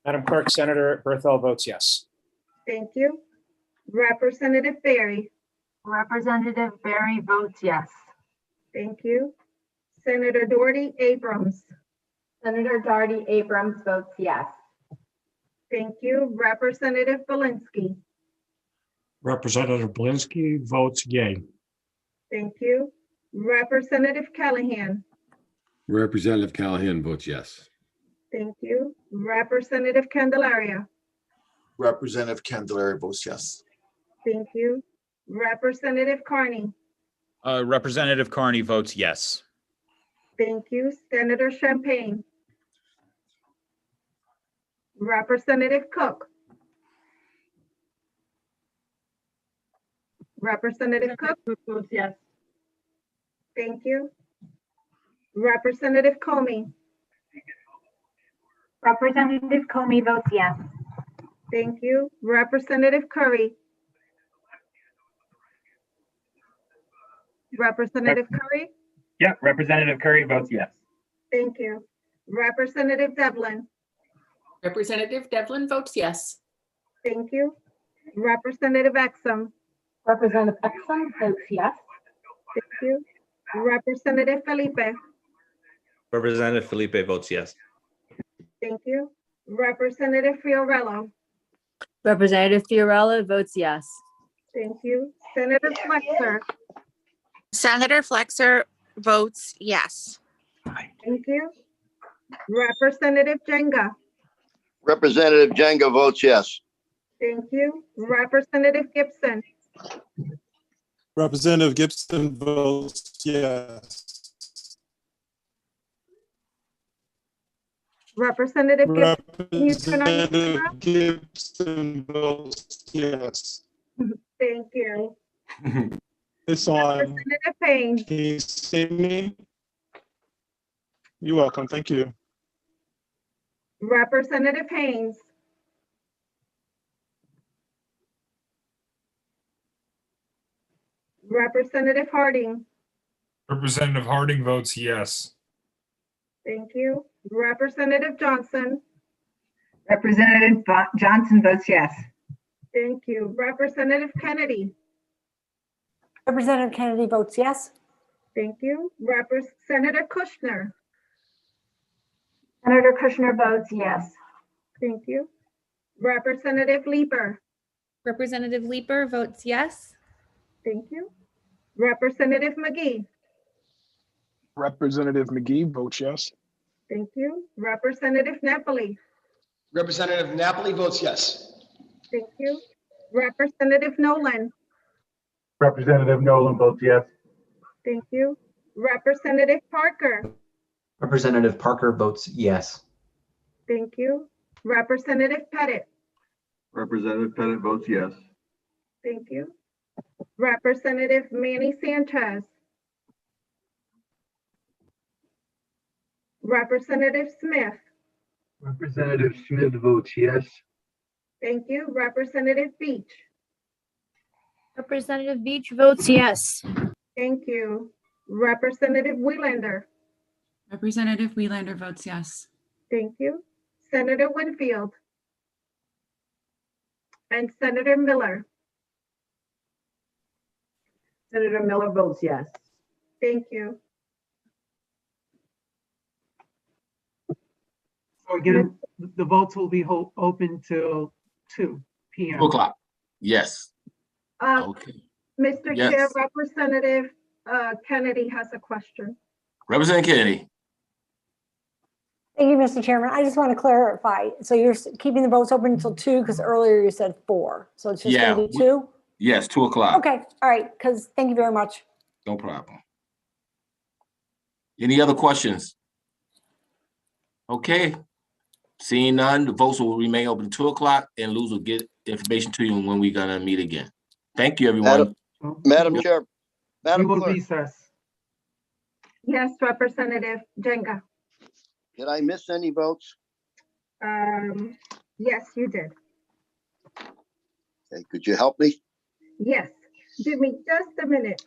Madam Clerk, Senator Berthel votes yes. Thank you. Representative Berry. Representative Berry votes yes. Thank you. Senator Doherty Abrams. Senator Darty Abrams votes yes. Thank you. Representative Belinsky. Representative Blinsky votes yay. Thank you. Representative Callahan. Representative Callahan votes yes. Thank you. Representative Candelaria. Representative Candelaria votes yes. Thank you. Representative Carney. Representative Carney votes yes. Thank you. Senator Champagne. Representative Cook. Representative Cook votes yes. Thank you. Representative Comey. Representative Comey votes yes. Thank you. Representative Curry. Representative Curry. Yep, Representative Curry votes yes. Thank you. Representative Devlin. Representative Devlin votes yes. Thank you. Representative Exum. Representative Exum votes yes. Thank you. Representative Felipe. Representative Felipe votes yes. Thank you. Representative Fiorello. Representative Fiorello votes yes. Thank you. Senator Flexer. Senator Flexer votes yes. Thank you. Representative Jenga. Representative Jenga votes yes. Thank you. Representative Gibson. Representative Gibson votes yes. Representative Gibson. Can you turn on your Representative camera? Gibson votes yes. Thank you. It's on. Representative Payne. Can you see me? You're welcome. Thank you. Representative Haynes. Representative Harding. Representative Harding votes yes. Thank you. Representative Johnson. Representative Johnson votes yes. Thank you. Representative Kennedy. Representative Kennedy votes yes. Thank you. Senator Kushner. Senator Kushner votes yes. Thank you. Representative Leeper. Representative Leeper votes yes. Thank you. Representative McGee. Representative McGee votes yes. Thank you. Representative Napoli. Representative Napoli votes yes. Thank you. Representative Nolan. Representative Nolan votes yes. Thank you. Representative Parker. Representative Parker votes yes. Thank you. Representative Pettit. Representative Pettit votes yes. Thank you. Representative Manny Sanchez. Representative Smith. Representative Smith votes yes. Thank you. Representative Beach. Representative Beach votes yes. Thank you. Representative Welander. Representative Welander votes yes. Thank you. Senator Winfield. And Senator Miller. Senator Miller votes yes. Thank you. So again, the votes will be open till 2 p.m. 2 o'clock. Yes. Okay. Mr. Yes. Chair, Representative Kennedy has a question. Representative Kennedy. Thank you, Mr. Chairman. I just want to clarify. So you're keeping the votes open until 2 because earlier you said 4. So it's just going to be 2? Yes, 2 o'clock. Okay. All right. Because thank you very much. No problem. Any other questions? Okay. Seeing none, the votes will remain open 2 o'clock, and Luz will get information to you when we're gonna meet again. Thank you, everyone. Madam Chair, Madam We will Clerk, recess. Yes, Representative Jenga. did I miss any votes? Yes, you did. Okay, could you help me? Yes. Give me just a minute.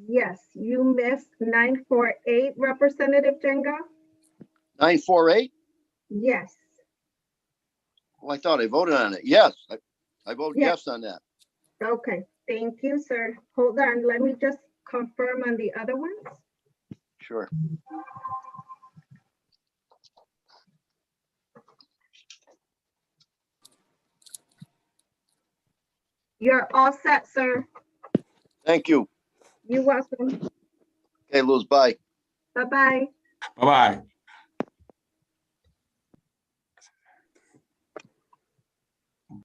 Yes, you missed 948, Representative Jenga. 948? Yes. Well, I thought I voted on it. Yes, I vote Yes. yes on that. Okay, thank you, sir. Hold on, let me just confirm on the other ones. Sure. You're all set, sir. Thank you. You're welcome. Okay, Luz, bye. Bye-bye. Bye-bye.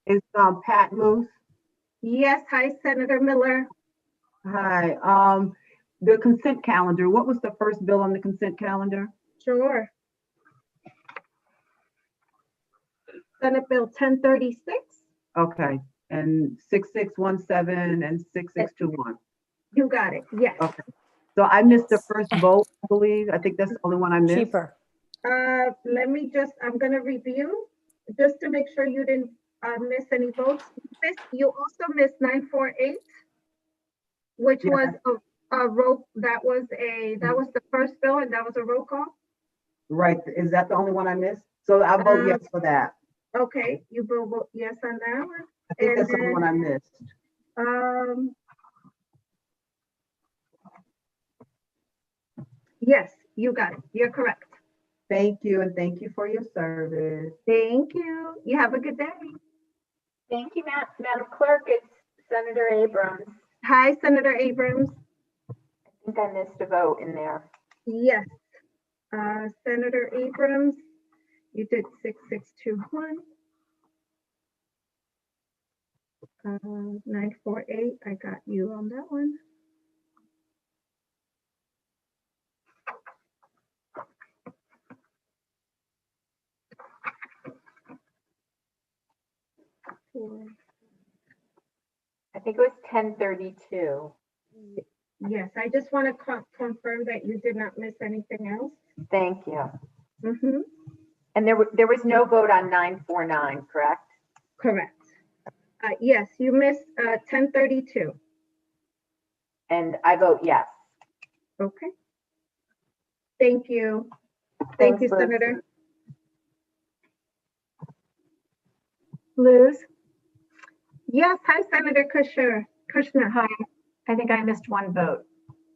It's Pat Moose. Yes, hi, Senator Miller. Hi. The consent calendar. What was the first bill on the consent calendar? Sure. Senate Bill 1036. Okay. And 6617 and 6621. You got it. Yes. Okay. So I missed the first vote, I believe. I think that's the only one I missed. Cheaper. Let me just, I'm gonna review just to make sure you didn't miss any votes. You also missed 948, which was a roll, that was the first bill and that was a roll call. Right. Is that the only one I missed? So I vote yes for that. Okay, you vote yes on that one. I think that's the only one I missed. Yes, you got it. You're correct. Thank you, and thank you for your service. Thank you. You have a good day. Thank you, Madam Clerk. It's Senator Abrams. Hi, Senator Abrams. I think I missed a vote in there. Yes. Senator Abrams, you did 6621. 948, I got you on that one. I think it was 1032. Yes, I just want to confirm that you did not miss anything else. Thank you. Mm-hmm. And there was no vote on 949, correct? Correct. Yes, you missed 1032. And I vote yes. Okay. Thank you. Thanks, Thank you, Liz. Senator. Liz? Yes, hi, Senator Kushner. Hi, I think I missed one vote.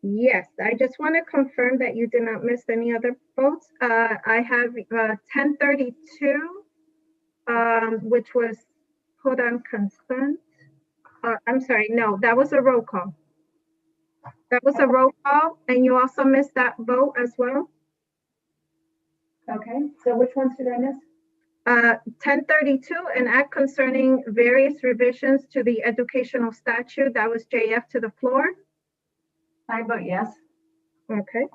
Yes, I just want to confirm that you did not miss any other votes. I have 1032, which was put on consent. I'm sorry, no, that was a roll call. That was a roll call, and you also missed that vote as well. Okay, so which ones did I miss? 1032, an act concerning various revisions to the educational statute. That was JF to the floor. I vote yes. Okay.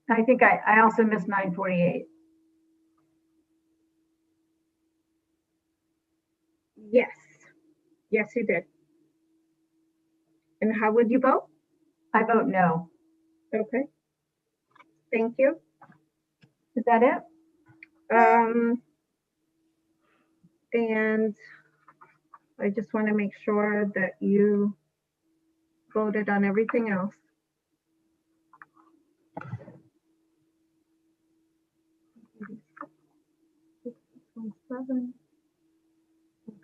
I think I also missed 948. Yes. Yes, you did. And how would you vote? I vote no. Okay. Thank you. Is that it? And I just want to make sure that you voted on everything else.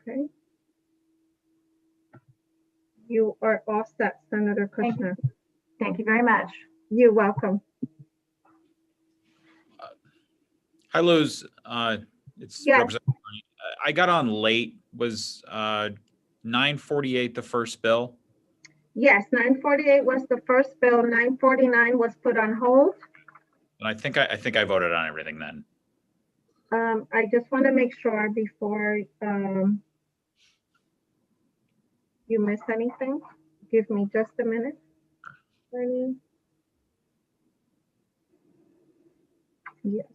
Okay. You are all set, Senator Kushner. Thank you very much. You're welcome. Hi, Luz. It's Yes. Representative Carney. I got on late. Was 948 the first bill? Yes, 948 was the first bill. 949 was put on hold. And I think I voted on everything then. I just want to make sure before you miss anything. Give me just a minute. Yes.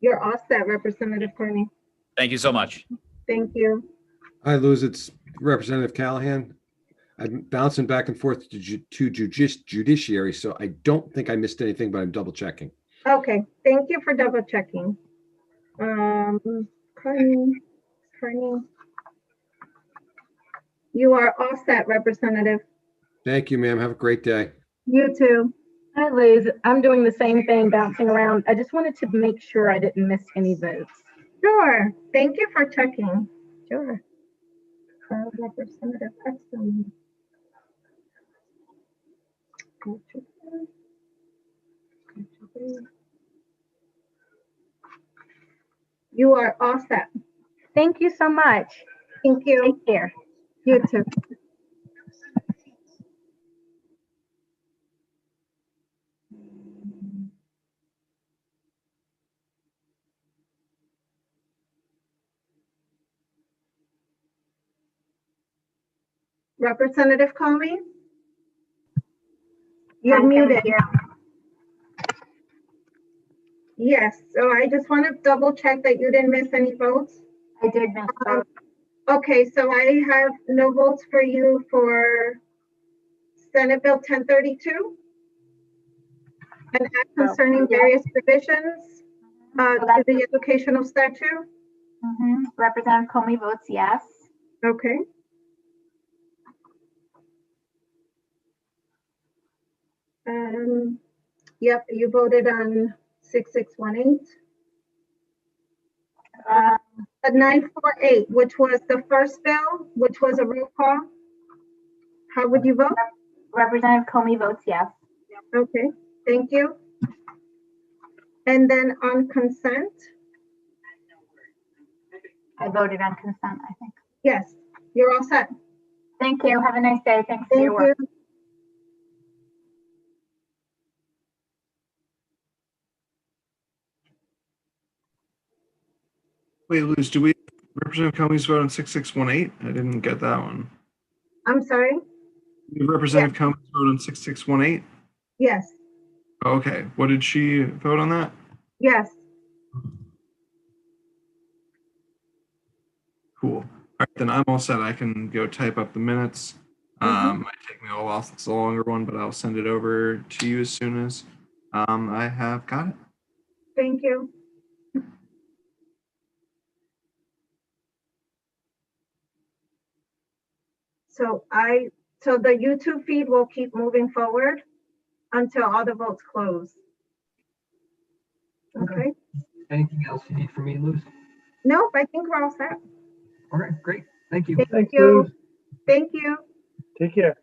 You're all set, Representative Carney. Thank you so much. Thank you. Hi, Luz. It's Representative Callahan. I'm bouncing back and forth to judiciary, so I don't think I missed anything, but I'm double checking. Okay, thank you for double checking. Carney. You are all set, Representative. Thank you, ma'am. Have a great day. You too. Hi, Liz. I'm doing the same thing, bouncing around. I just wanted to make sure I didn't miss any votes. Sure. Thank you for checking. Sure. Representative Hudson. You are all set. Thank you so much. Thank you. Take care. You too. Representative Comey? You're muted. Yes, so I just want to double check that you didn't miss any votes. I did miss votes. Okay, so I have no votes for you for Senate Bill 1032. An act concerning various provisions to the educational statute. Representative Comey votes yes. Okay. Yep, you voted on 6618. 948, which was the first bill, which was a roll call. How would you vote? Representative Comey votes yes. Okay, thank you. And then on consent? I voted on consent, I think. Yes, you're all set. Thank you. Have a nice day. Thanks for Thank your work. you. Wait, Luz, do we Representative Comey's vote on 6618? I didn't get that one. I'm sorry? Representative Comey's vote on 6618? Yes, Okay, what did she vote on that? yes. Cool. All right, then I'm all set. I can go type up the minutes. Might take me a while. It's a longer one, but I'll send it over to you as soon as I have got it. Thank you. So the YouTube feed will keep moving forward until all the votes close. Okay. Anything else you need from me, Luz? Nope, I think we're all set. All right, great. Thank you. Thank you. Thank you. Take care.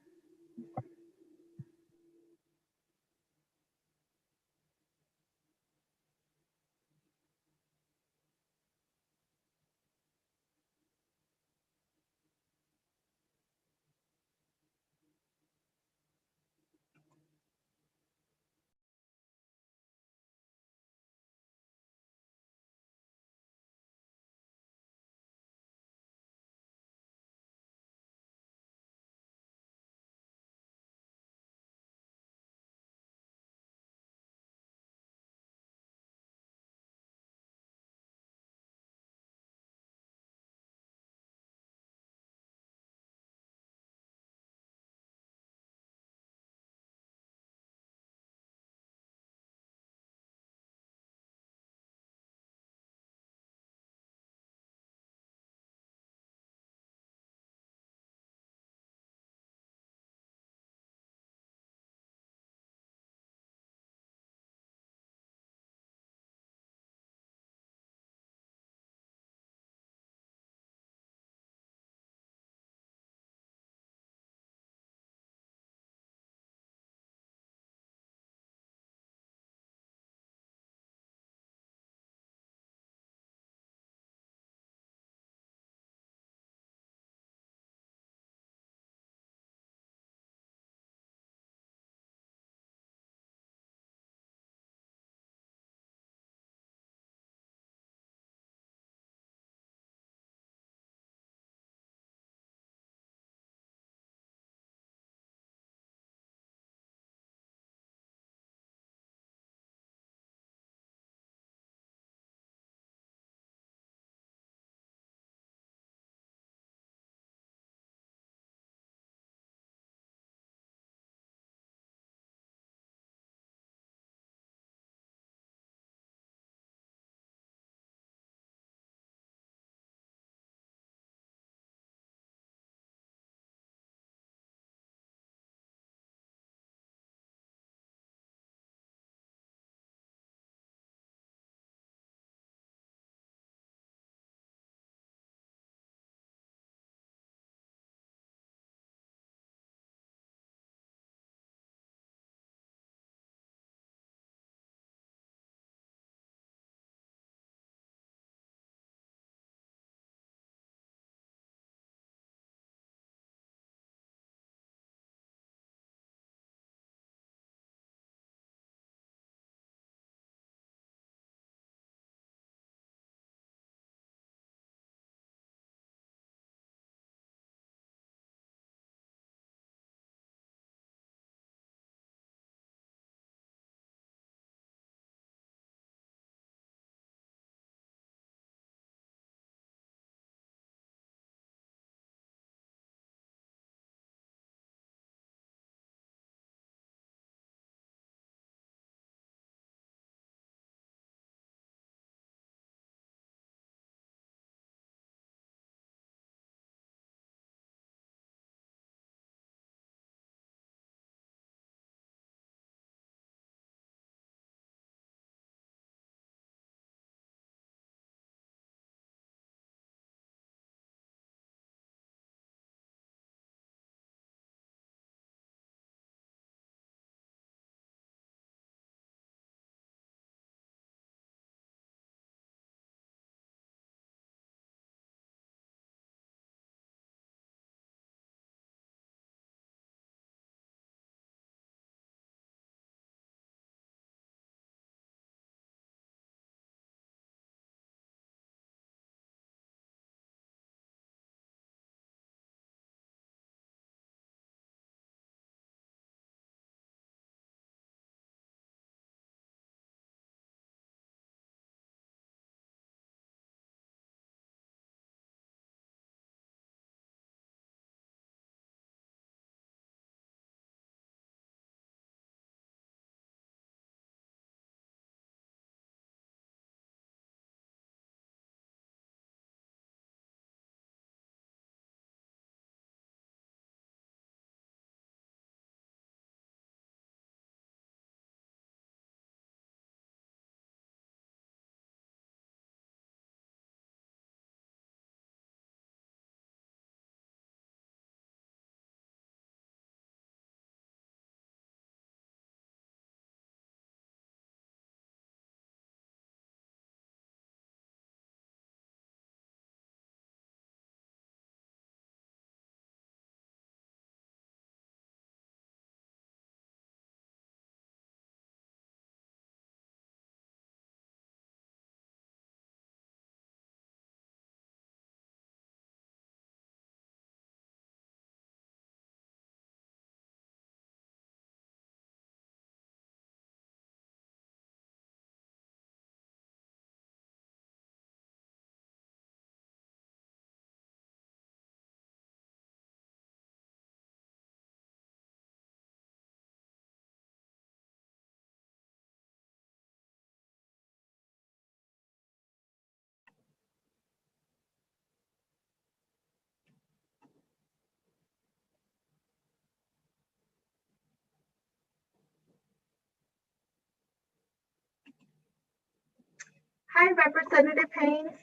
Hi, Representative Haynes.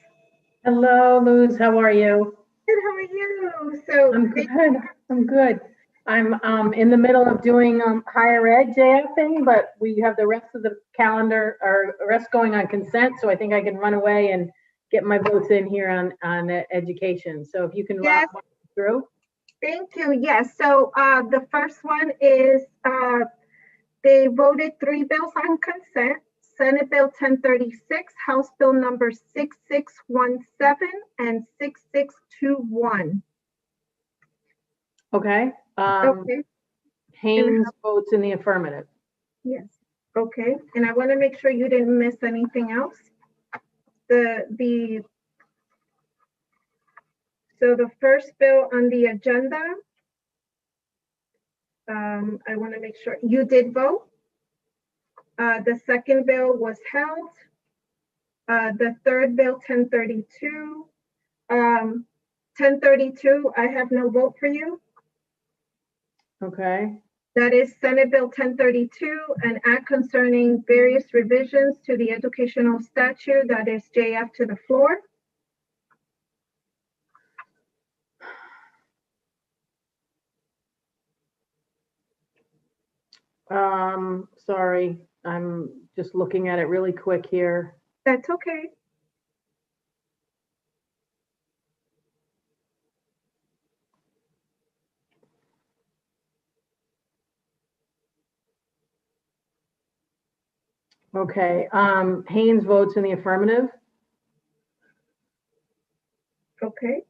Hello, Luz. How are you? Good, how are you? So I'm good. I'm good. I'm in the middle of doing higher ed JFing, but we have the rest of the calendar or rest going on consent. So I think I can run away and get my votes in here on education. So if you can walk me through. Thank you. Yes. So the first one is they voted 3 bills on consent. Senate Bill 1036, House Bill number 6617, and 6621. Okay. Okay. Haynes votes in the affirmative. Yes. Okay. And I want to make sure you didn't miss anything else. So the first bill on the agenda, I want to make sure you did vote. The second bill was held. The third bill, 1032. 1032, I have no vote for you. Okay. That is Senate Bill 1032, an act concerning various revisions to the educational statute. That is JF to the floor. Sorry, I'm just looking at it really quick here. That's okay. Okay, Haynes votes in the affirmative. Okay.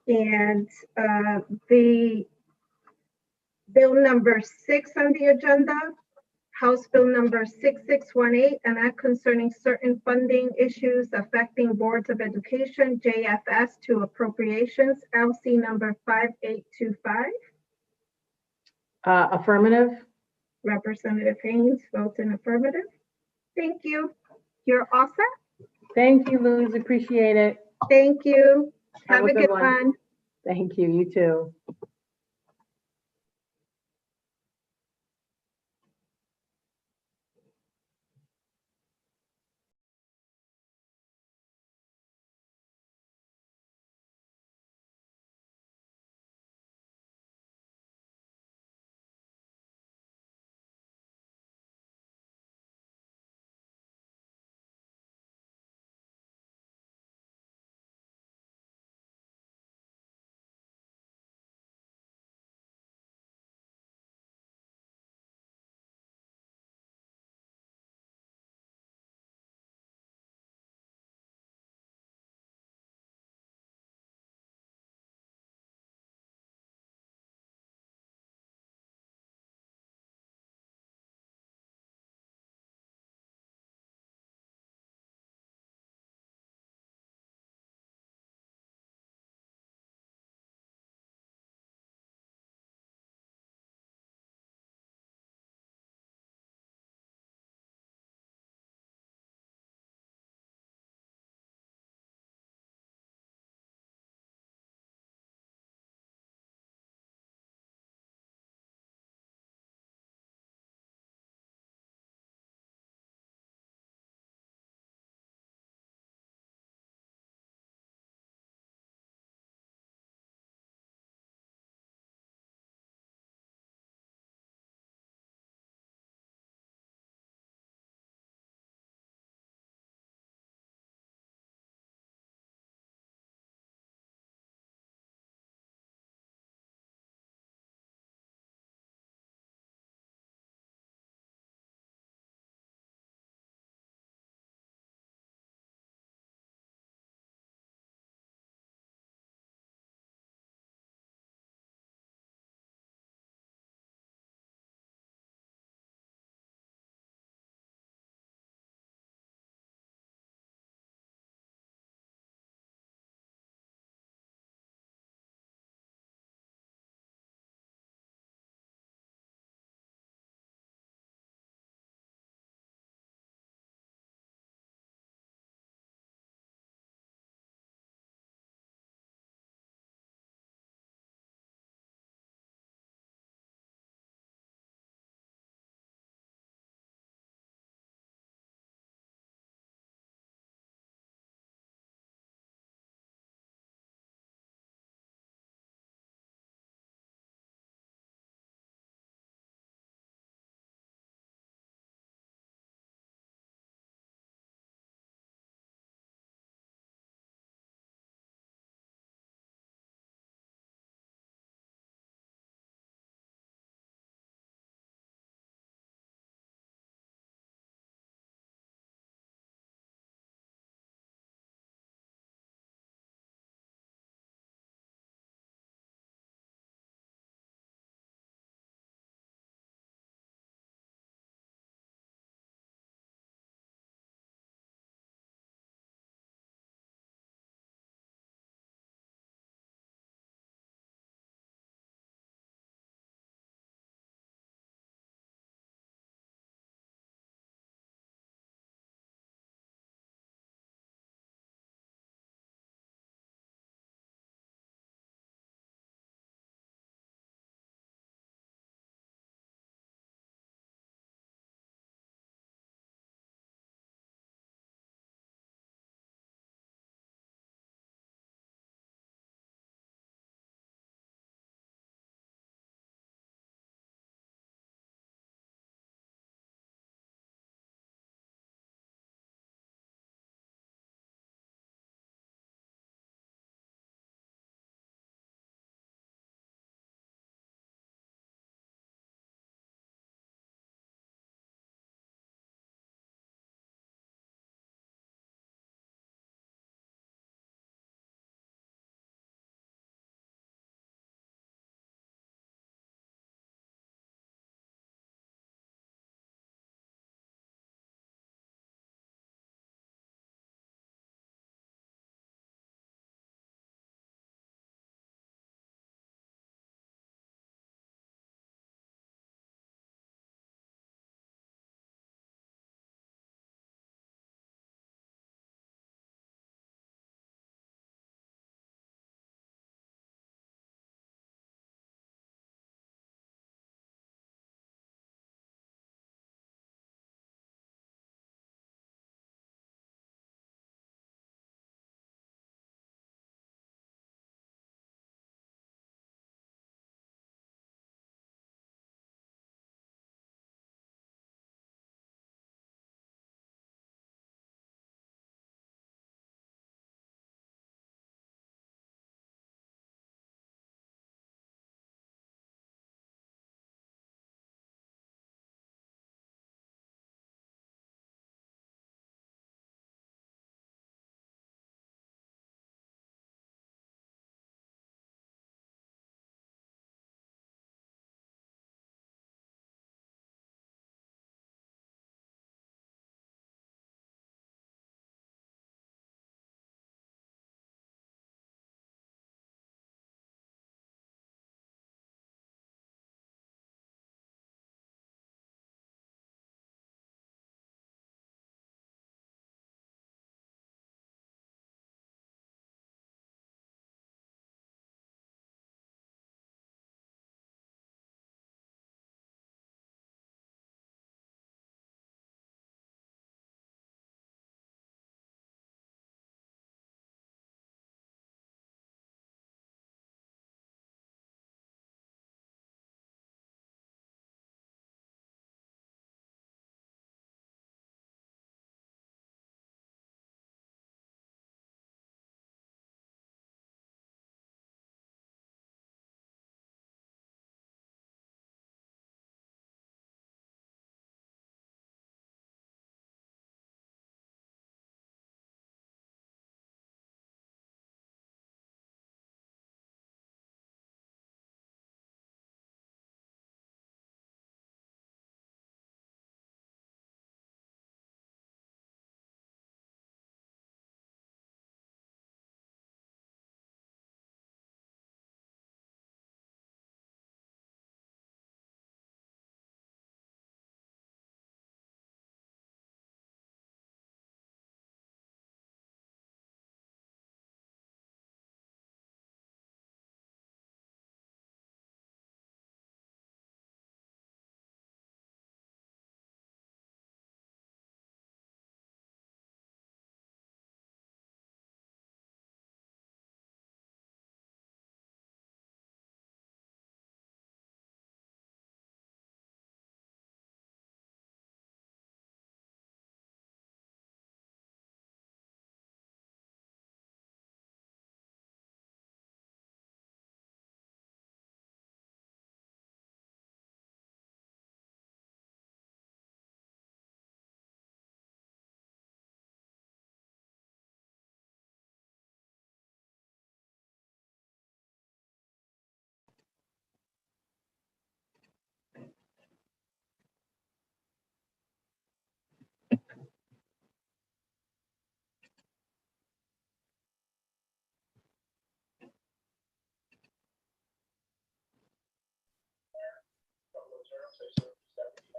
And the bill number 6 on the agenda, House Bill number 6618, an act concerning certain funding issues affecting boards of education, JFS to appropriations, LC number 5825. Affirmative. Representative Haynes votes in affirmative. Thank you. You're all set. Thank you, Luz. Appreciate it. Thank you. Have a good one. Thank you. You too.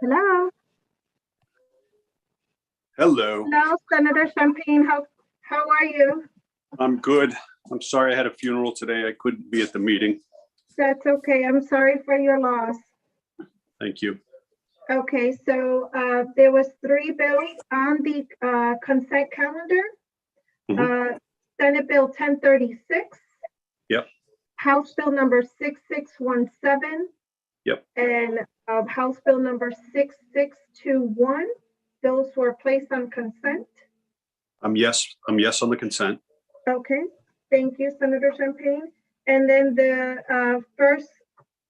Hello. Hello, Hello, Senator Champagne. How are you? I'm good. I'm sorry I had a funeral today. I couldn't be at the meeting. That's okay. I'm sorry for your loss. Thank you. Okay, so there was 3 bills on the consent calendar. Senate Bill 1036. Yep, House Bill number 6617. yep. And House Bill number 6621. Those were placed on consent. I'm yes on the consent. Okay, thank you, Senator Champagne. And then the first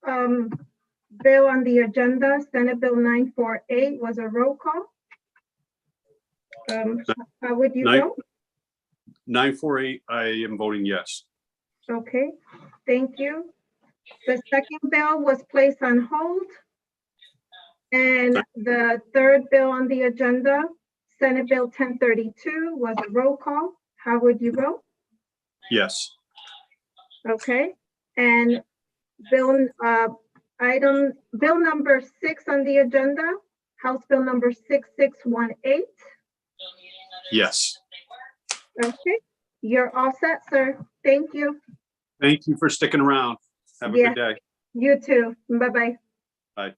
bill on the agenda, Senate Bill 948, was a roll call. How would you vote? 948, I am voting yes. Okay, thank you. The second bill was placed on hold. And the third bill on the agenda, Senate Bill 1032, was a roll call. How would you vote? Yes. Okay, and bill number 6 on the agenda, House Bill number 6618. Yes. Okay, you're all set, sir. Thank you. Thank you for sticking around. Have a Yes. good day. You too. Bye-bye. Bye.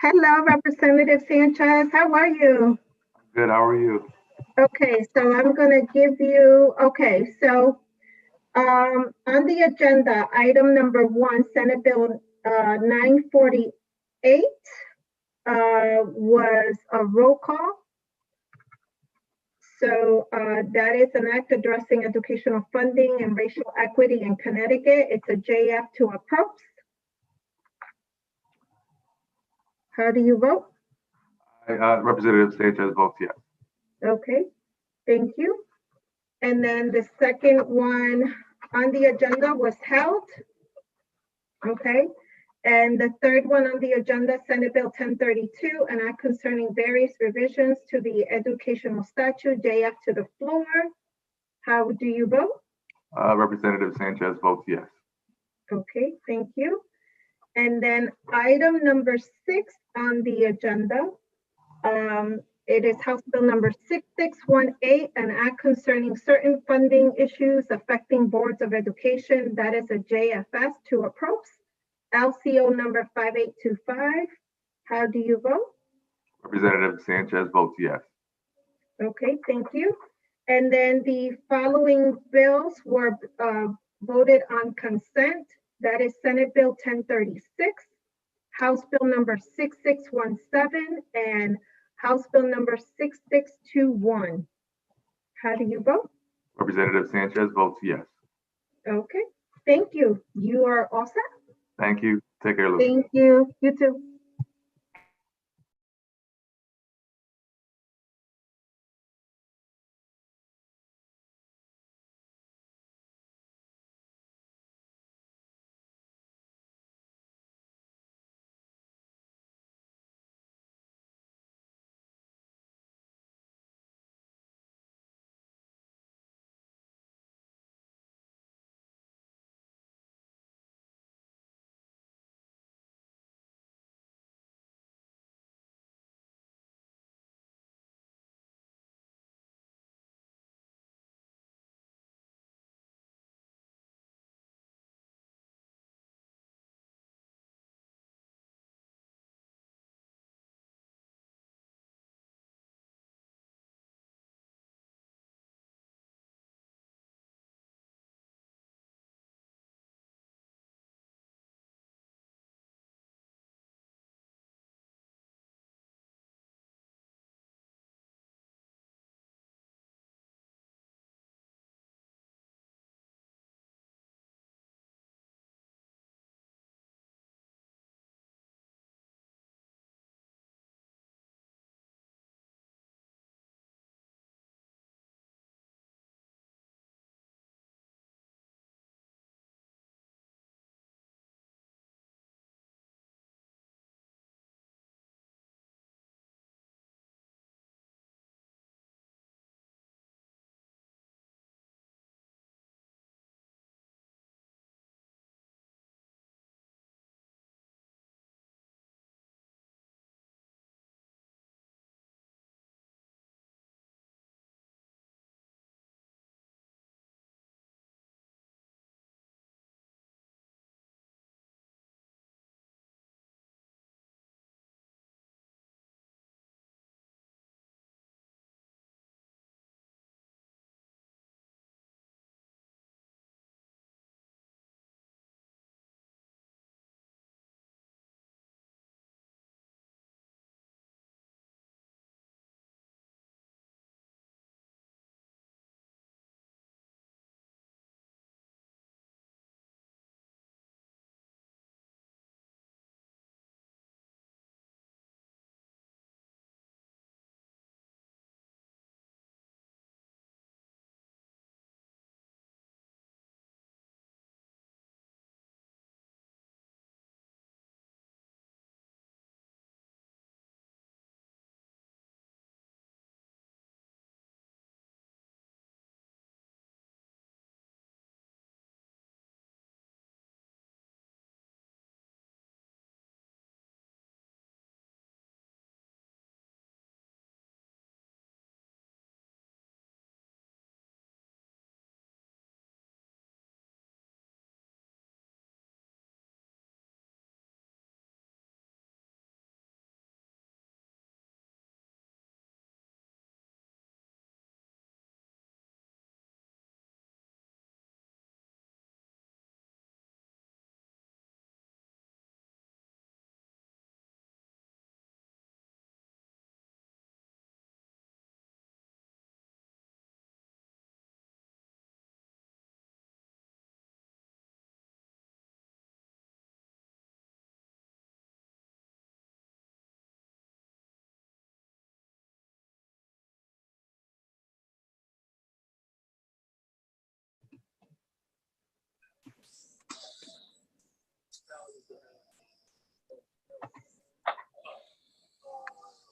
Hello, Representative Sanchez. How are you? Good, how are you? Okay, so I'm gonna give you, okay, so on the agenda, item number 1, Senate Bill 948 was a roll call. So that is an act addressing educational funding and racial equity in Connecticut. It's a JF to approach. How do you vote? Representative Sanchez votes yes. Okay, thank you. And then the second one on the agenda was held. Okay, and the third one on the agenda, Senate Bill 1032, an act concerning various revisions to the educational statute, JF to the floor. How do you vote? Representative Sanchez votes yes. Okay, thank you. And then item number 6 on the agenda, it is House Bill number 6618, an act concerning certain funding issues affecting boards of education. That is a JFS to approach. LCO number 5825. How do you vote? Representative Sanchez votes yes. Okay, thank you. And then the following bills were voted on consent. That is Senate Bill 1036, House Bill number 6617, and House Bill number 6621. How do you vote? Representative Sanchez votes yes. Okay, thank you. You are all set? Thank you. Take care, Lucy. Thank you. You too.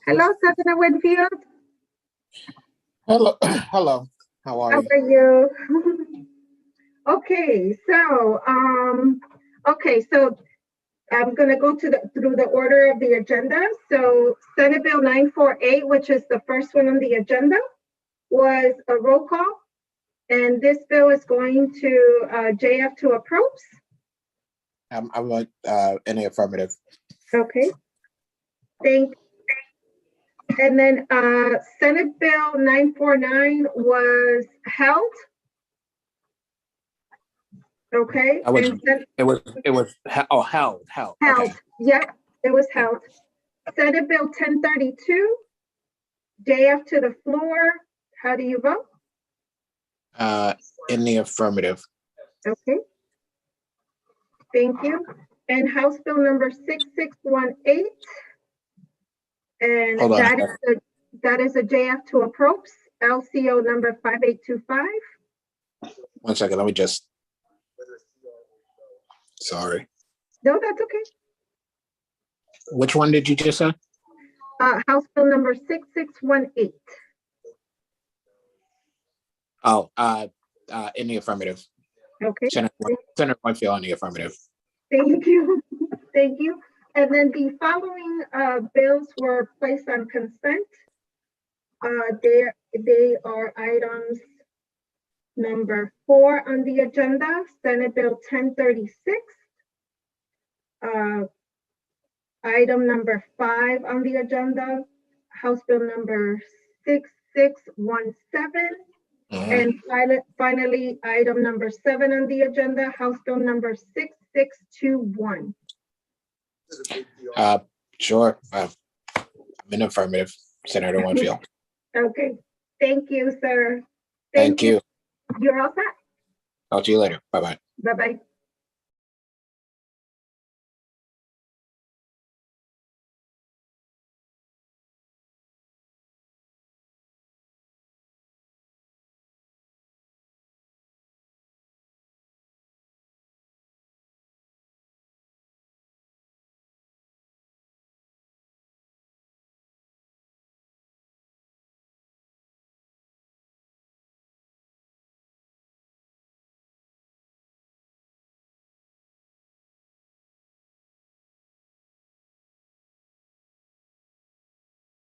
Hello, Senator Winfield. Hello, hello. How are How you? are you? Okay, so I'm gonna go through the order of the agenda. So Senate Bill 948, which is the first one on the agenda, was a roll call. And this bill is going to JF to approves. I'm in the affirmative. Okay. Thank you. And then Senate Bill 949 was held. Okay. Held. Held. Okay. Yep, it was held. Senate Bill 1032, JF to the floor. How do you vote? In the affirmative. Okay. Thank you. And House Bill number 6618. And Hold on. that is a JF to approach, LCO number 5825. 1 second. Let me just. Sorry. No, that's okay. Which one did you just say? House Bill number 6618. Oh, in the affirmative. Okay. Senator Winfield in the affirmative. Thank you. Thank you. And then the following bills were placed on consent. They are items number 4 on the agenda, Senate Bill 1036. Item number 5 on the agenda, House Bill number 6617. And finally, item number 7 on the agenda, House Bill number 6621. Sure. I'm in affirmative, Senator Winfield. Okay. Thank you, sir. Thank you. You're all set. Talk to you later. Bye-bye. Bye-bye.